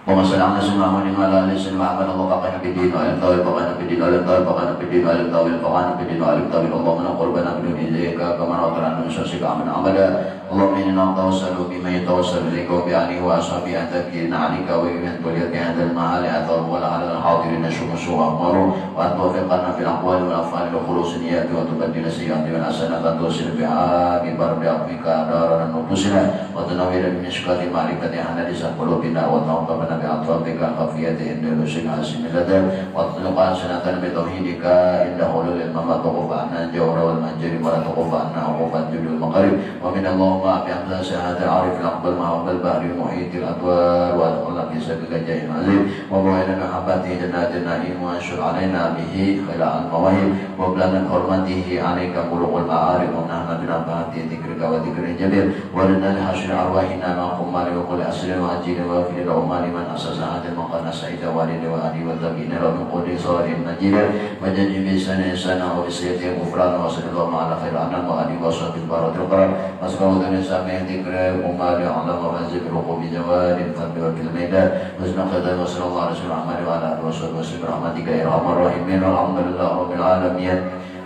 Allahumma shalli ala sayyidina Muhammadin wa ala alihi wa sahbihi wa baqana bidin wa ala tawil baqana bidin wa ala tawil baqana bidin wa ala tawil baqana bidin wa ala tawil Allahumma qurbana min ilayka kama rabbana min syarrika amana abada Allahumma inna tawassalu bima yatawassalu ilayka wa bi alihi wa ashabihi an takina alika wa min tuliyati hadzal mahali athar wa ala al-hadirin shumsu wa amaru wa tawfiqana fil aqwali wal af'ali wa khulus niyyati wa tubaddil sayyi'ati wal hasanati tusil biha bi bardi afika daran nufusina wa tanawwir bi mishkati ma'rifati hana di qulubina wa tawqana bi atrafika khafiyati inda rusul asimilata wa tunqan sanatan bi tauhidika inda hulul al-mamat wa anna jawra wal manjari wa taqafanna wa fadlul maqarib wa min Allahumma bi amza syahada arif al-aqbal ma'abal bahri muhit al-adwar wa Allah bi sabika jahil alim wa ba'ina mahabbati jannatin na'im wa anshur alaina bihi khila al-mawahib wa blana hurmatihi alayka qulul ma'arif wa nahna bi nafati dhikrika wa dhikri jalil wa lana hasyr arwahina ma qumma wa qul asrin wa ajil wa fil umali man asasa hadal maqana sa'ida walidi wa ali wa tabina wa min qudi sarin najila wa janji bi sana wa bisayyati ghufran wa sallallahu ala khair anam wa ali wa sahbihi baratul qarar asqalu dan sami dhikra umali ala wa hazib ruqub jawadin fadli wa kilmaida wa sunqada wa sallallahu alaihi wa sallam wa ala alihi wa sahbihi rahmatika ya arhamar rahimin alhamdulillah rabbil alamin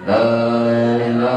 la ilaha